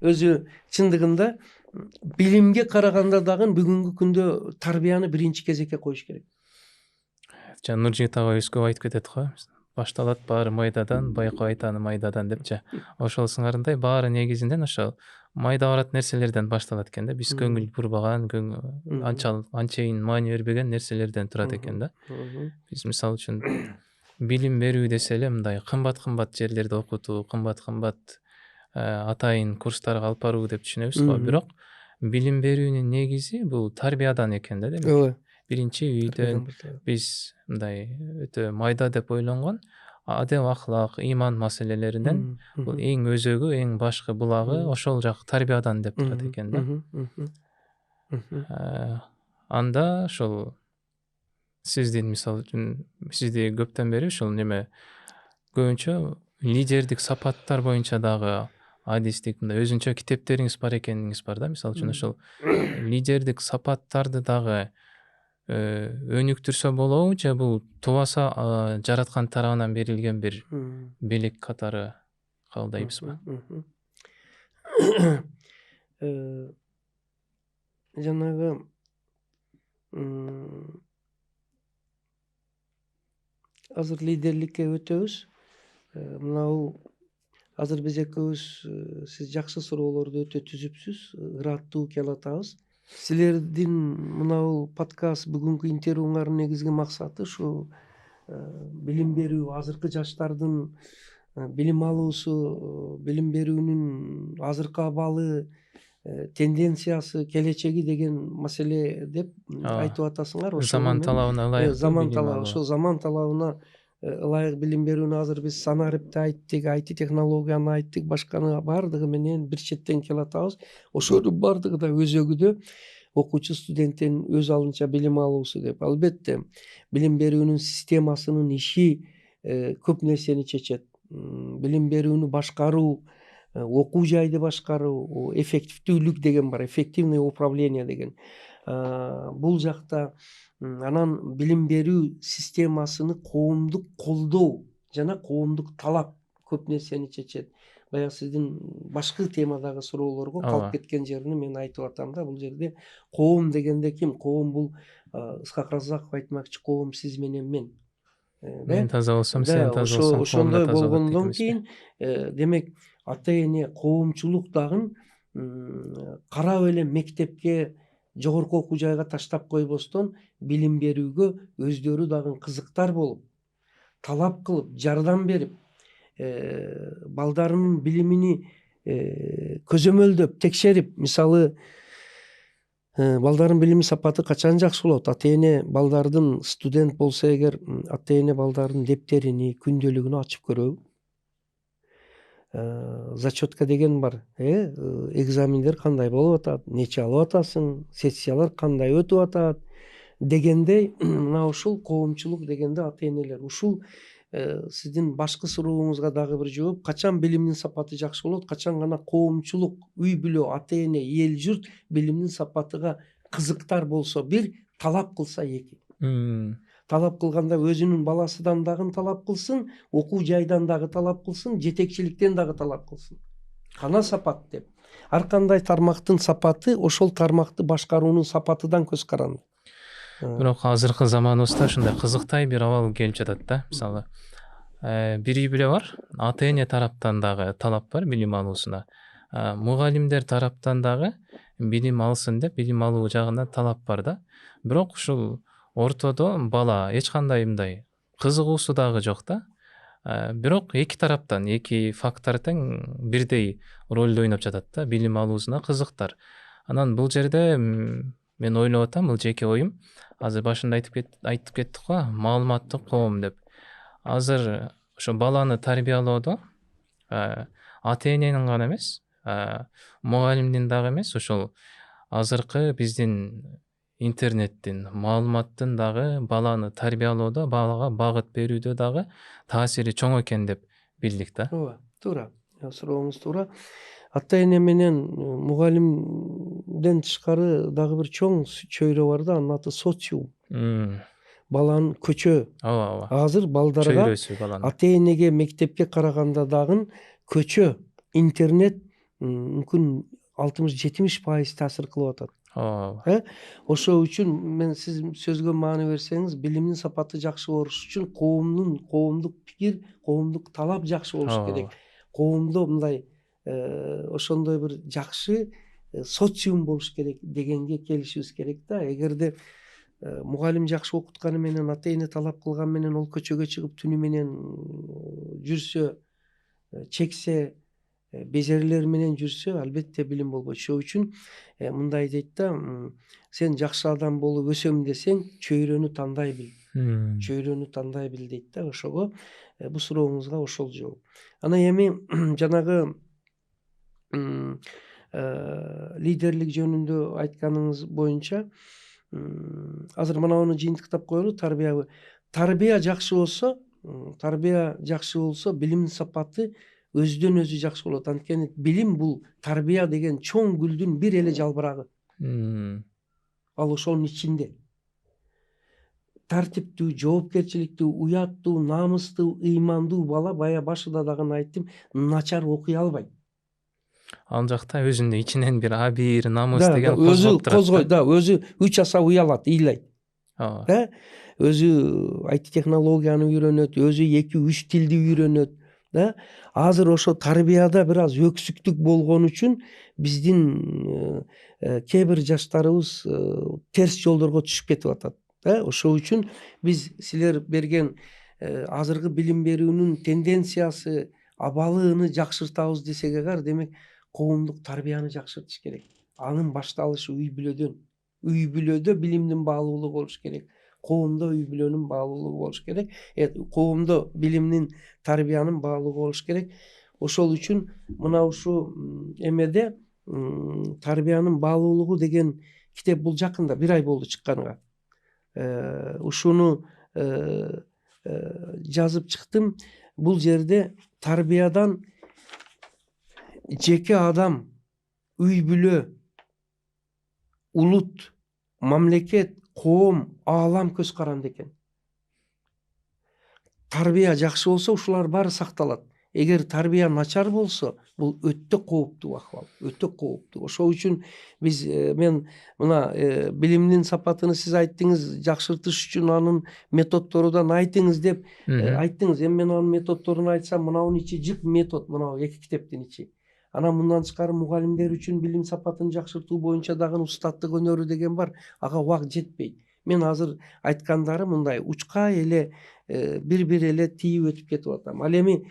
өзү чындыгында билимге караганда дагы бүгүнкү күндө тарбияны биринчи кезекке коюш керек. Жана Нуржигит агайыбыз көп айтып кетет го. Башталат баары майдадан, байкоо айтаны майдадан депчи. Ошол сыңарындай баары негизинен ошол майда барат нерселерден башталат экен да. Биз көңүл бурбаган, анчейин маани бербеген нерселерден турат экен да. Биз мисалы үчүн билим берүү десе эле мындай кымбат жерлерде окутуу, кымбат атайын курстарга алып баруу деп түшүнөбүз го. Бирок билим берүүнүн негизи бул тарбиядан экен да демек. Ооба. Биринчи үйдөн биз мындай өтө майда деп ойлонгон адеп ахлак, иман маселелеринен бул эң өзөгү, эң башкы булагы ошол жак тарбиядан деп турат экен да. Анда ошол сиздин мисалы үчүн сизди көптөн бери ушул неме көбүнчө лидердик сапаттар боюнча дагы адистик мындай өзүнчө китептериңиз бар экениңиз бар да. Мисалы үчүн ошол лидердик сапаттарды дагы өнүктүрсө болобу же бул тубаса жараткан тарабынан берилген бир белек катары кабылдайбызбы? Жанагы азыр лидерликке өтөбүз. Мына бул азыр биз экөөбүз сиз жакшы суроолорду өтө түзүпсүз, ыраттуу келатабыз. Силердин мына бул подкаст, бүгүнкү интервьюңардын негизги максаты ушу билим берүү, азыркы жаштардын билим алуусу, билим берүүнүн азыркы абалы, тенденциясы, келечеги деген маселе деп айтып атасыңар. Заман талабына ылайык. Заман талабы, ошол заман талабына ылайык билим берүүнү азыр биз санариптти айттык, IT технологияны айттык, башканы баардыгы менен бир четтен келатабыз. Ошонун баардыгы да өзөгүдө окуучу студенттин өз алдынча билим алуусу деп. Албетте билим берүүнүн системасынын иши көп нерсени чечет. Билим берүүнү башкаруу, окуу жайды башкаруу, эффективдүүлүк деген бар, эффективное управление деген. Бул жакта анан билим берүү системасыны коомдук колдоо жана коомдук талап көп нерсени чечет. баягы сиздин башкы темадагы суроолорго калып ооба. кеткен жерини мен айтып атам да. Бул жерде коом дегенде ким? Коом бул Ысқақ Раззақов айтмакчы, коом сиз менен мен. Мен таза болсом, сен Да, таза болсоң, коом да ошондой таза болот дейт болгондон эмеспи? кийин демек ата-эне коомчулук дагы карап эле мектепке, жогорку окуу жайга таштап койбостон билим берүүгө өздөрү дагы кызыктар болуп, талап кылып, жардам берип, балдарынын билимини көзөмөлдөп, текшерип, мисалы балдардын билим сапаты качан жакшы болот? Ата-эне балдардын студент болсо эгер, ата-эне балдардын дептерини, күндөлүгүн ачып көрөбү? Зачетка деген бар. Экзамендер кандай болуп атат? Нече алып атасың? Сессиялар кандай өтүп атат? Дегендей, мына ушул коомчулук дегенде ата-энелер. Ушул сиздин башкы сурооңузга дагы бир жооп. Качан билимдин сапаты жакшы болот? Качан гана коомчулук, үй бүлө, ата-эне, эл журт билимдин сапатыга кызыктар болсо бир, талап кылса эки. Талап кылганда өзүнүн баласынан дагы талап кылсын, окуу жайдан дагы талап кылсын, жетекчиликтен дагы талап кылсын. Кана сапат деп. Ар кандай тармактын сапаты ошол тармакты башкаруунун сапатыдан көз каранды. Бирок азыркы заманыбызда ушундай кызыктай бир абал келип жатат да. Мисалы, бир үй бүлө бар, ата-эне тараптан дагы талап бар билим алуусуна. Мугалимдер тараптан дагы билим алсын деп, билим алуу жагынан талап бар да. Бирок ушул ортодо бала эч кандай мындай кызыгуусу дагы жок да. Бирок эки тараптан, эки фактор тең бирдей ролду ойноп жатат да, билим алуусуна кызыктар. Анан бул жерде мен ойлоп атам, бул жеке оюм. Азыр башында айтып кеттик го, маалыматтык коом деп. Азыр ошо баланы тарбиялоодо ата-эненин гана эмес, мугалимдин дагы эмес, ошол азыркы биздин интернеттин, маалыматтын дагы баланы тарбиялоодо, балага багыт берүүдө дагы таасири чоң экен деп билдик да. Ооба, туура. Сурооңуз туура. Ата-эне менен мугалимден тышкары дагы бир чоң чөйрө бар да, анын аты социум. Баланын көчө. Ооба. Азыр балдарга Чөйрөсү баланын. ата-энеге, мектепке караганда дагы көчө, интернет мүмкүн 60-70% таасир кылып атат. Ооба. Ошол үчүн мен сиз сөзгө маани берсеңиз, билимдин сапаты жакшы болуш үчүн коомдук пикир, коомдук талап жакшы болуш керек. Коомдо мындай ошондой бир жакшы социум болуш керек дегенге келишибиз керек да. Эгерде мугалим жакшы окутканы менен, ата-эне талап кылган менен ол көчөгө чыгып түнү менен жүрсө, чексе, безерлер менен жүрсө, албетте билим болбойт. Ошол үчүн мындай дейт да, сен жакшы адам болуп өсөм десең, чөйрөнү тандай бил. Чөйрөнү тандай бил дейт да. Ошого бул сурооңузга ошол жооп. Анан эми жанагы лидерлик жөнүндө айтканыңыз боюнча, азыр мынауну жыйынтыктап коелу, тарбиябы. Тарбия жакшы болсо, билимдин сапаты өзүдөн өзү жакшы болот. Анткени билим бул тарбия деген чоң гүлдүн бир эле жалбырагы. Ал ошонун ичинде. Тартиптүү, жоопкерчиликтүү, уяттуу, намыстуу, ыймандуу бала, бая башында дагы айттым, начар окуй албайт. Ал жакта өзүнүн ичинен бир абийир, намыс деген өзү козгойт, өзү 3 аса уялат, ыйлайт. Өзү IT технологияны үйрөнөт, өзү 2-3 тилди үйрөнөт. Азыр ошо тарбияда бир аз өксүктүк болгон үчүн биздин кээ бир жаштарыбыз терс жолдорго түшүп кетип атат. Ошол үчүн биз силер берген азыркы билим берүүнүн тенденциясы, абалыны жакшыртабыз десек эгер, демек коомдук тарбияны жакшыртыш керек. Анын башталышы үй бүлөдөн. Үй бүлөдө билимдин баалуулугу болуш керек. Коомдо үй бүлөнүн баалуулугу болуш керек. Коомдо билимдин, тарбиянын баалуулугу болуш керек. Ошол үчүн мына ушу эмеде тарбиянын баалуулугу деген китеп бул жакында 1 ай болду чыкканга. Ушуну жазып чыктым. Бул жерде тарбиядан жеке адам, үй бүлө, улут, мамлекет, коом, аалам көз каранды экен. Тарбия жакшы болсо ушулар баары сакталат. эгер тарбия начар болсо бул өтө кооптуу акыбал, өтө кооптуу. Ошол үчүн биз мен мына билимдин сапатыны сиз айттыңыз, жакшыртыш үчүн анын методдорунан айтыңыз деп айттыңыз. Эми мен анын методдорун айтсам, мынанын ичи жык метод, мына 2 китептин ичи. Анан мындан тышкары мугалимдер үчүн билим сапатын жакшыртуу боюнча дагы устаттык өнөрү деген бар. Ага убакыт жетпейт. Мен азыр айткандары мындай учка эле бир эле тийип өтүп кетип атам. Ал эми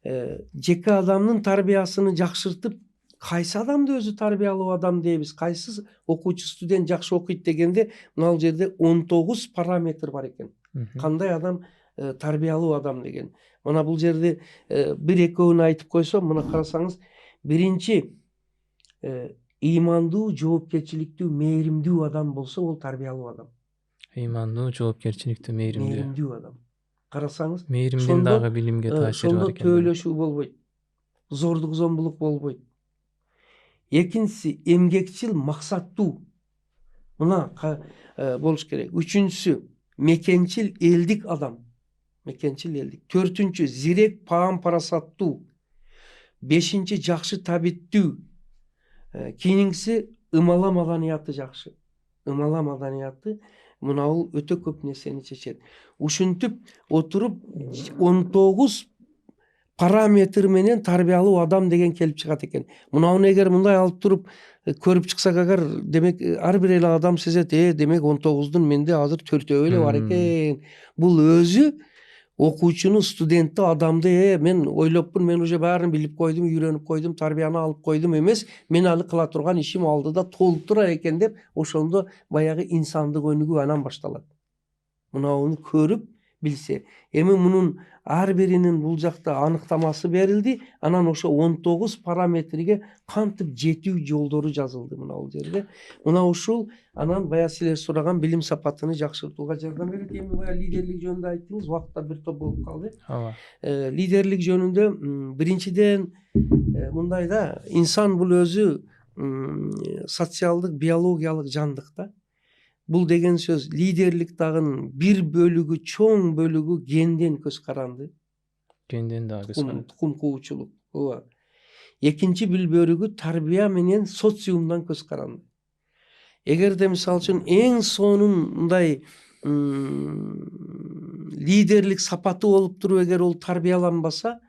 жеке адамдын тарбиясыны жакшыртып, кайсы адамды өзү тарбиялуу адам дейбиз, кайсы окуучу студент жакшы окуйт дегенде, мына жерде 19 параметр бар экен. Кандай адам тарбиялуу адам деген. Мына бул жерде бир экөөнү айтып койсом, мына карасаңыз, биринчи ыймандуу, жоопкерчиликтүү, мээримдүү адам болсо, ол тарбиялуу адам. Ыймандуу, жоопкерчиликтүү, Мээримдүү адам. Карасаңыз, Мээримдин дагы билимге таасири бар экен. төөлөшүү болбойт. Зордук зомбулук болбойт. Экинчиси эмгекчил, максаттуу. Мына болуш керек. Үчүнчүсү мекенчил, элдик адам. Мекенчил, элдик. Төртүнчү зирек, паам, парасаттуу. Бешинчи жакшы табиттүү. Кийинкиси ымала маданияты жакшы. Ымала маданияты мына бул өтө көп нерсени чечет. Ушинтип отуруп 19 параметр менен тарбиялуу адам деген келип чыгат экен. Мунун эгер мындай алып туруп көрүп чыксак агар, демек ар бир эле адам сезет, демек 19дун менде азыр 4 эле бар экен. Бул өзү окуучуну, студентти, адамды мен ойлоппун, мен уже баарын билип койдум, үйрөнүп койдум, тарбияны алып койдум эмес, мен алы кыла турган ишим алдыда толуп турар экен деп, ошондо баягы инсандык өнүгүү анан башталат. Мынауну көрүп билсе. Эми мунун ар биринин бул жакта аныктамасы берилди. Анан ошо 19 параметрге кантип жетүү жолдору жазылды мына бул жерде. Мына ушул анан бая силер сураган билим сапатыны жакшыртууга жардам берет. Эми бая лидерлик жөнүндө айттыңыз, убакытта бир топ болуп калды. Ооба. Лидерлик жөнүндө биринчиден мындай да, инсан бул өзү социалдык, биологиялык жандык да. Бул деген сөз лидерлик дагы бир бөлүгү, чоң бөлүгү генден көз каранды. Генден дагы көз каранды. Тукум куучулук. Ооба. Экинчи бир бөлүгү тарбия менен социумдан көз каранды. Эгерде мисалы үчүн эң сонундай лидерлик сапаты болуп туруп, эгер ол тарбияланбаса,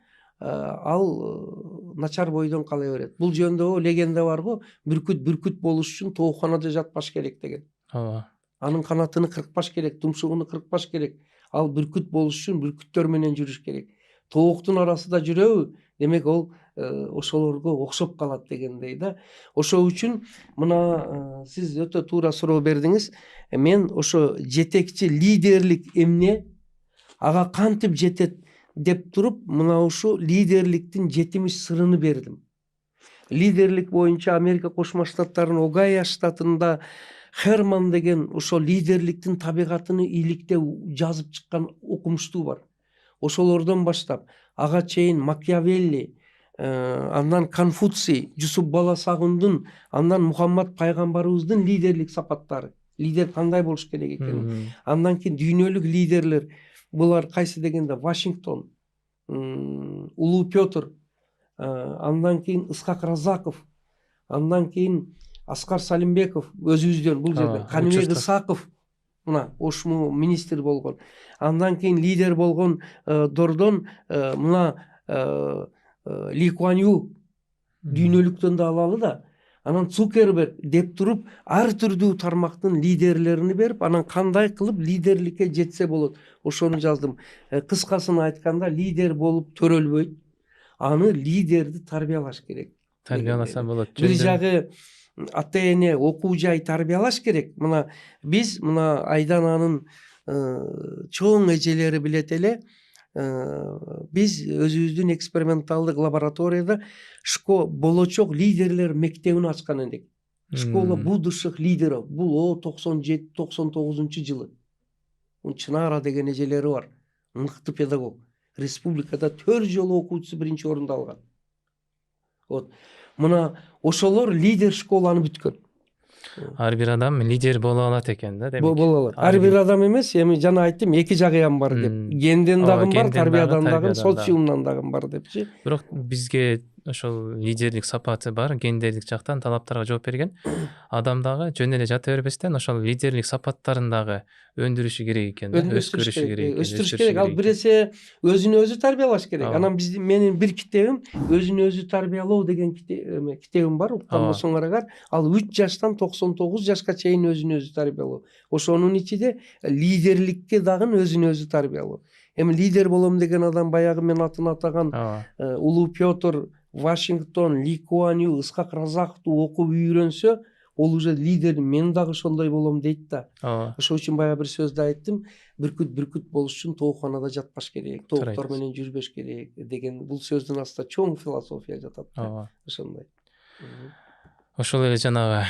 ал начар бойдон кала берет. Бул жөнүндө легенда бар го, бүркүт болуш үчүн тоокханада жатпаш керек деген. Ооба. Анын канатыны кыркпаш керек, тумшугуну кыркпаш керек. Ал бүркүт болуш үчүн бүркүттөр менен жүрүш керек. Тооктун арасында жүрөбү, демек ол ошолорго окшоп калат дегендей да. Ошол үчүн мына сиз өтө туура суроо бердиңиз. Мен ошо жетекчи лидерлик эмне, ага кантип жетет деп туруп, мына ушу лидерликтин 70 сырын бердим. Лидерлик боюнча Америка Кошмо Штаттарынын Огайо штатында Херман деген ошо лидерликтин табигатыны иликтеп жазып чыккан окумуштуу бар. Ошолордон баштап ага чейин Макиавелли, андан Конфуций, Жусуп Баласагундун, андан Мухаммад пайгамбарыбыздын лидерлик сапаттары. Лидер кандай болуш керек экени. Андан кийин дүйнөлүк лидерлер, булар кайсы дегенде Вашингтон, Улуу Петр, андан кийин Ысқақ Разаков, андан кийин Аскар Салимбеков өзүбүздөн бул жерде, Каныбек Исаков, мына ошму министр болгон. Андан кийин лидер болгон Дордон мына Ли Куан Ю дүйнөлүктөн да алалы да. Анан Цукерберг деп туруп, ар түрдүү тармактын лидерлерин берип, анан кандай кылып лидерликке жетсе болот. Ошону жаздым. Кыскасын айтканда, лидер болуп төрөлбөйт. Аны лидерди тарбиялаш керек. Тарбияласа болот. Бир жагы ата эне, окуу жай тарбиялаш керек. Мына биз мына Айдананын чоң эжелери билет эле, биз өзүбүздүн эксперименталдык лабораторияда болочок лидерлер мектебин ачкан эдик. Школа будущих лидеров. Бул 97-99 жылы. Чынара деген эжелери бар. Мыкты педагог. Республикада 4 жолу окуучусу 1-чи орунду алган. Вот. Мына ошолор лидер школаны бүткөн. Ар бир адам лидер боло алат экен да, демек. Боло алат. Ар бир адам эмес, эми жана айттым, эки жагыям бар деп. Генден Ооба, дагы бар, генден дагы, тарбиядан дагы, тарбиядан дагы. социумдан дагы бар депчи. Бирок бизге ошол лидерлик сапаты бар, гендерлик жактан талаптарга жооп берген. Адам дагы жөн эле жата бербестен ошол лидерлик сапаттарын дагы өндүрүшү керек экен да, өскөрүшү керек экен, Өстүрүш керек. Ал бир эсе өзүн өзү тарбиялаш керек. Ооба. Анан менин бир китебим өзүн өзү тарбиялоо деген китебим бар, уккан Ооба. болсоңор агар. Ал 3 жаштан 99 жашка чейин өзүн өзү тарбиялоо. Ошонун ичинде лидерликке дагы өзүн өзү тарбиялоо. Эми лидер болом деген адам баягы мен атын атаган Ооба. Улуу Пётр, Вашингтон, Ли Куан Ю, Ысқақ Разаковду окуп үйрөнсө, ол уже лидер, мен дагы ошондой болом дейт да. Ооба. Ошол үчүн баягы бир сөздү айттым, бүркүт болуш үчүн тоокханада жатпаш керек, тооктор менен жүрбөш керек деген бул сөздүн астында чоң философия жатат да. Ооба. Ошондой. Ошол эле жанагы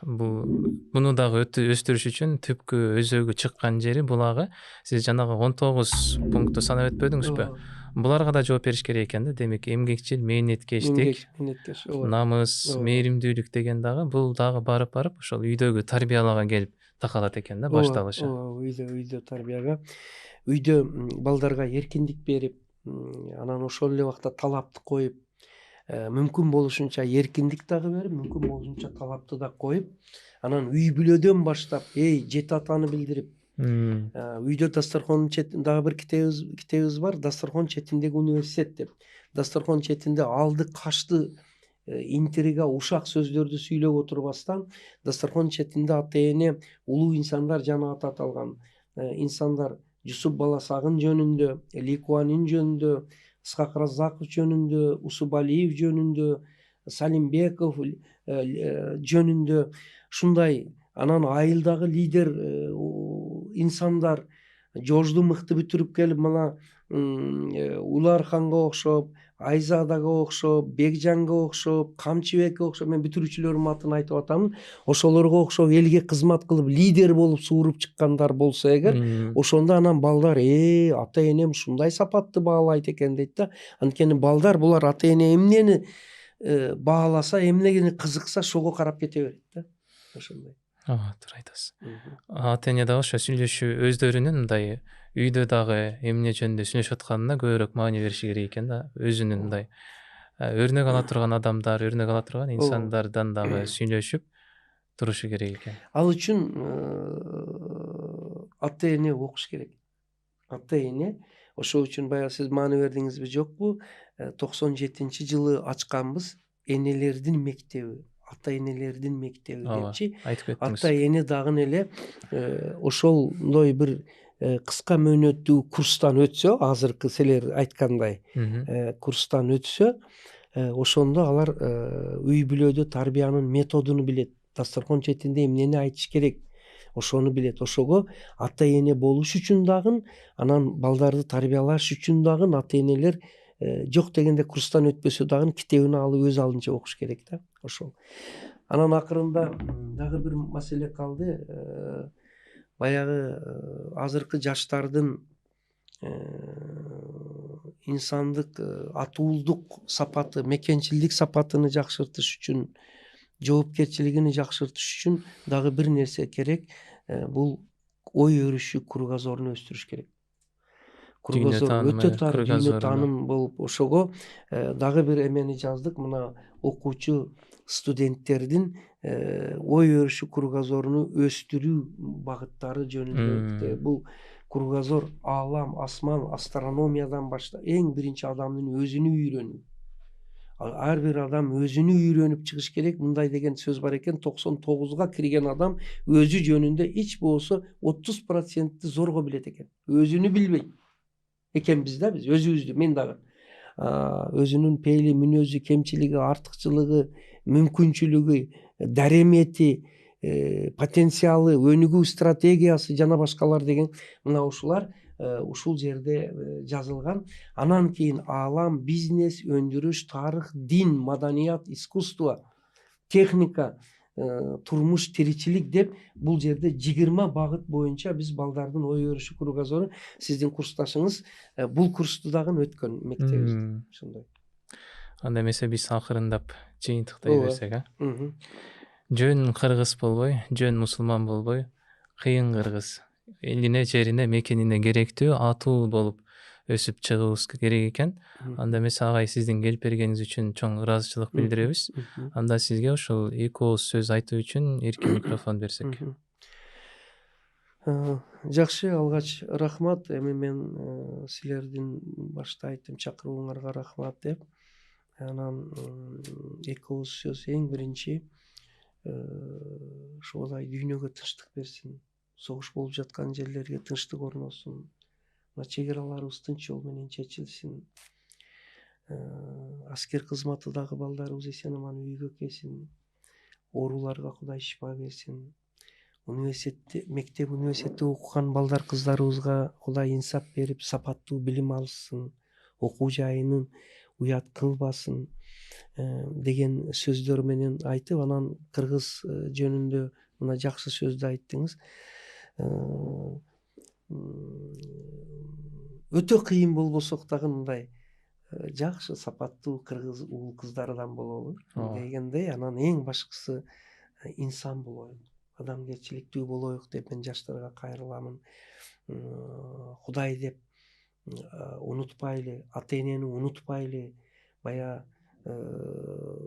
буну дагы өстүрүш үчүн түпкү өзөгү чыккан жери булагы сиз жанагы 19 пункту санап өтпөдүңүзбү? Буларга да жооп бериш керек экен да, демек эмгекчил, мээнеткечтик, намыс, мээримдүүлүк деген дагы бул дагы барып ошол үйдөгү тарбиялага келип такалат экен да, башталышы. Үйдө тарбияга, үйдө балдарга эркиндик берип, анан ошол эле убакта талапты коюп, мүмкүн болушунча эркиндик дагы берип, мүмкүн болушунча талапты да коюп, анан үй бүлөдөн баштап, жет атаны билдирип, үйдө дасторкондун четинде дагы бир китебиз бар, дасторкон четиндеги университет деп. Дасторкон четинде алды кашты интрига ушак сөздөрдү сүйлөп отурбастан, дасторкон четинде ата эне улуу инсандар жана аты аталган инсандар Жусуп Баласагын жөнүндө, Ли Куан Ин жөнүндө, Ысқақ Разаков жөнүндө, Усубалиев жөнүндө, Салимбеков жөнүндө ушундай, анан айылдагы лидер инсандар Жожду мыкты бүтүрүп келип, мына Уларханга окшоп, Айзадага окшоп, Бекжанга окшоп, Камчыбекке окшоп, мен бүтүрүүчүлөрдүн атын айтып атамын. Ошолорго окшоп элге кызмат кылып лидер болуп сууруп чыккандар болсо эгер, ошондо анан балдар ата энем ушундай сапатты баалайт экен дейт да. Анткени балдар булар ата эне эмнени бааласа, эмнени кызыкса ошого карап кете берет да. Ошондой. Туура айтасыз. Ата эне дагы ошо сүйлөшүү өздөрүнүн мындай үйдө дагы эмне жөнүндө сүйлөшүп атканына көбүрөөк маани бериши керек экен да. Өзүнүн мындай өрнөк ала турган адамдар, өрнөк ала турган инсандардан дагы сүйлөшүп турушу керек экен. Ал үчүн ата эне окуш керек. Ата эне, ошол үчүн баягы сиз маани бердиңизби жокпу? 97-жылы ачканбыз энелердин мектеби, ата энелердин мектеби депчи. Ата эне дагы эле ошондой бир кыска мөөнөттүү курстан өтсө, азыркы силер айткандай курстан өтсө, ошондо алар үй бүлөдө тарбиянын методун билет. Дасторкон четинде эмнени айтыш керек, ошону билет. Ошого ата эне болуш үчүн дагы, анан балдарды тарбиялаш үчүн дагы ата энелер жок дегенде курстан өтпөсө дагы китебин алып өз алдынча окуш керек да. Ошол. Анан акырында дагы бир маселе калды. Баягы азыркы жаштардын инсандык, атуулдук сапаты, мекенчилдик сапатыны жакшыртыш үчүн, жоопкерчилигини жакшыртыш үчүн дагы бир нерсе керек. Бул ой өрүшү кругозорун өстүрүш керек. Кругозор өтө тар дүйнө тааным болуп, ошого дагы бир эмени жаздык. Мына окуучу студенттердин ой өрүшү кругозоруну өстүрүү багыттары жөнүндө. Бул кругозор аалам, асман, астрономиядан баштап эң биринчи адамдын өзүнү үйрөнүү. Ар бир адам өзүнү үйрөнүп чыгыш керек. Мындай деген сөз бар экен, 99га кирген адам өзү жөнүндө эч болбосо 30% зорго билет экен. Өзүнү билбейт экенбиз да, биз өзүбүздү, мен дагы. Өзүнүн пейили, мүнөзү, кемчилиги, артыкчылыгы, мүмкүнчүлүгү, даремети, потенциалы, өнүгүү стратегиясы жана башкалар деген мына ушулар ушул жерде жазылган. Анан кийин аалам, бизнес, өндүрүш, тарых, дин, маданият, искусство, техника, турмуш, тиричилик деп бул жерде 20 багыт боюнча биз балдардын ой өрүшү кругозору, сиздин курсташыңыз бул курсту дагы өткөн мектебибизде. Ошондой. Анда эмесе биз акырындап жыйынтыктай берсек, жөн кыргыз болбой, жөн мусулман болбой, кыйын кыргыз. Элине, жерине, мекенине керектүү, атуу болуп өсүп чыгуубуз керек экен. Анда эмес агай, сиздин келип бергениңиз үчүн чоң ыраазычылык билдиребиз. Анда сизге ошол 2 ооз сөз айтуу үчүн эркин микрофон берсек. Жакшы, алгач рахмат. Эми мен силердин башта айттым, чакырууңарга рахмат деп. Анан 2 ооз сөз эң биринчи ушулай дүйнөгө тынчтык берсин. Согуш болуп жаткан жерлерге тынчтык орносун. Мына чек араларыбыз тынч жол менен чечилсин. Аскер кызматы дагы балдарыбыз эсен аман үйгө келсин. Ооруларга Кудай шифа берсин. Мектеп, университетте окуган балдар кыздарыбызга Кудай инсап берип, сапаттуу билим алышсын. Окуу жайынын уят кылбасын деген сөздөр менен айтып, анан кыргыз жөнүндө мына жакшы сөздү айттыңыз. Өтө кыйын болбосок дагы мындай жакшы сапаттуу кыргыз уул кыздардан бололу дегендей, анан эң башкысы инсан болоюк, адамгерчиликтүү болоюк деп мен жаштарга кайрыламын. Кудай деп унутпайлы, ата энени унутпайлы. Бая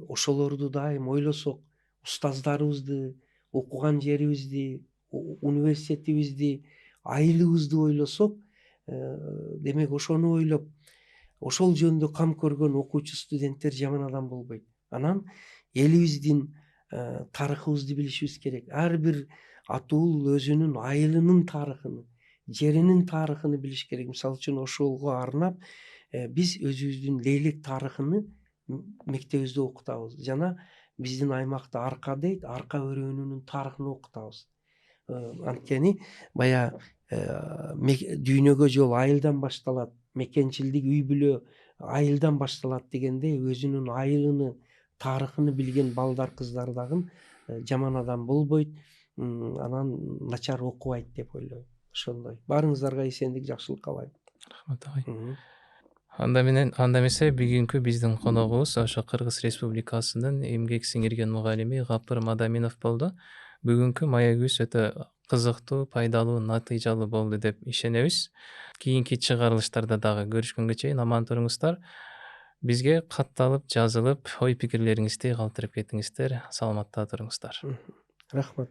ошолорду дайым ойлосок, устаздарыбызды, окуган жерибизди, университетибизди, айылыбызды ойлосок, демек ошону ойлоп, ошол жөнүндө кам көргөн окуучу студенттер жаман адам болбойт. Анан элибиздин тарыхыбызды билишибиз керек. Ар бир атуул өзүнүн айылынын тарыхын, жеринин тарыхын билиш керек. Мисалы үчүн ошолго арнап биз өзүбүздүн лейлек тарыхын мектебибизде окутабыз. Жана биздин аймакта арка дейт, арка өрөөнүнүн тарыхын окутабыз. Анткени бая дүйнөгө жол айылдан башталат, мекенчилдик, үй бүлө айылдан башталат дегендей, өзүнүн айылыны, тарыхын билген балдар, кыздар дагы жаман адам болбойт, анан начар окубайт деп ойлойм. Ошондой. Баарыңыздарга эсендик, жакшылык каалайм. Рахмат агай. Анда эмесе бүгүнкү биздин коногубуз ошо Кыргыз Республикасынын эмгек сиңирген мугалими Гапыр Мадаминов болду. Бүгүнкү маегибиз өтө кызыктуу, пайдалуу, натыйжалуу болду деп ишенебиз. Кийинки чыгарылыштарда дагы көрүшкөнгө чейин аман туруңуздар. Бизге катталып, жазылып, ой пикирлериңизди калтырып кетиңиздер. Саламатта туруңуздар. Рахмат.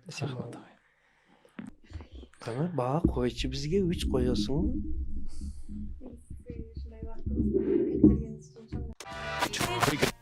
Кана баа койчу бизге 3 коесуң. Ушундай вактыңызды берип бергениңиз үчүн чоң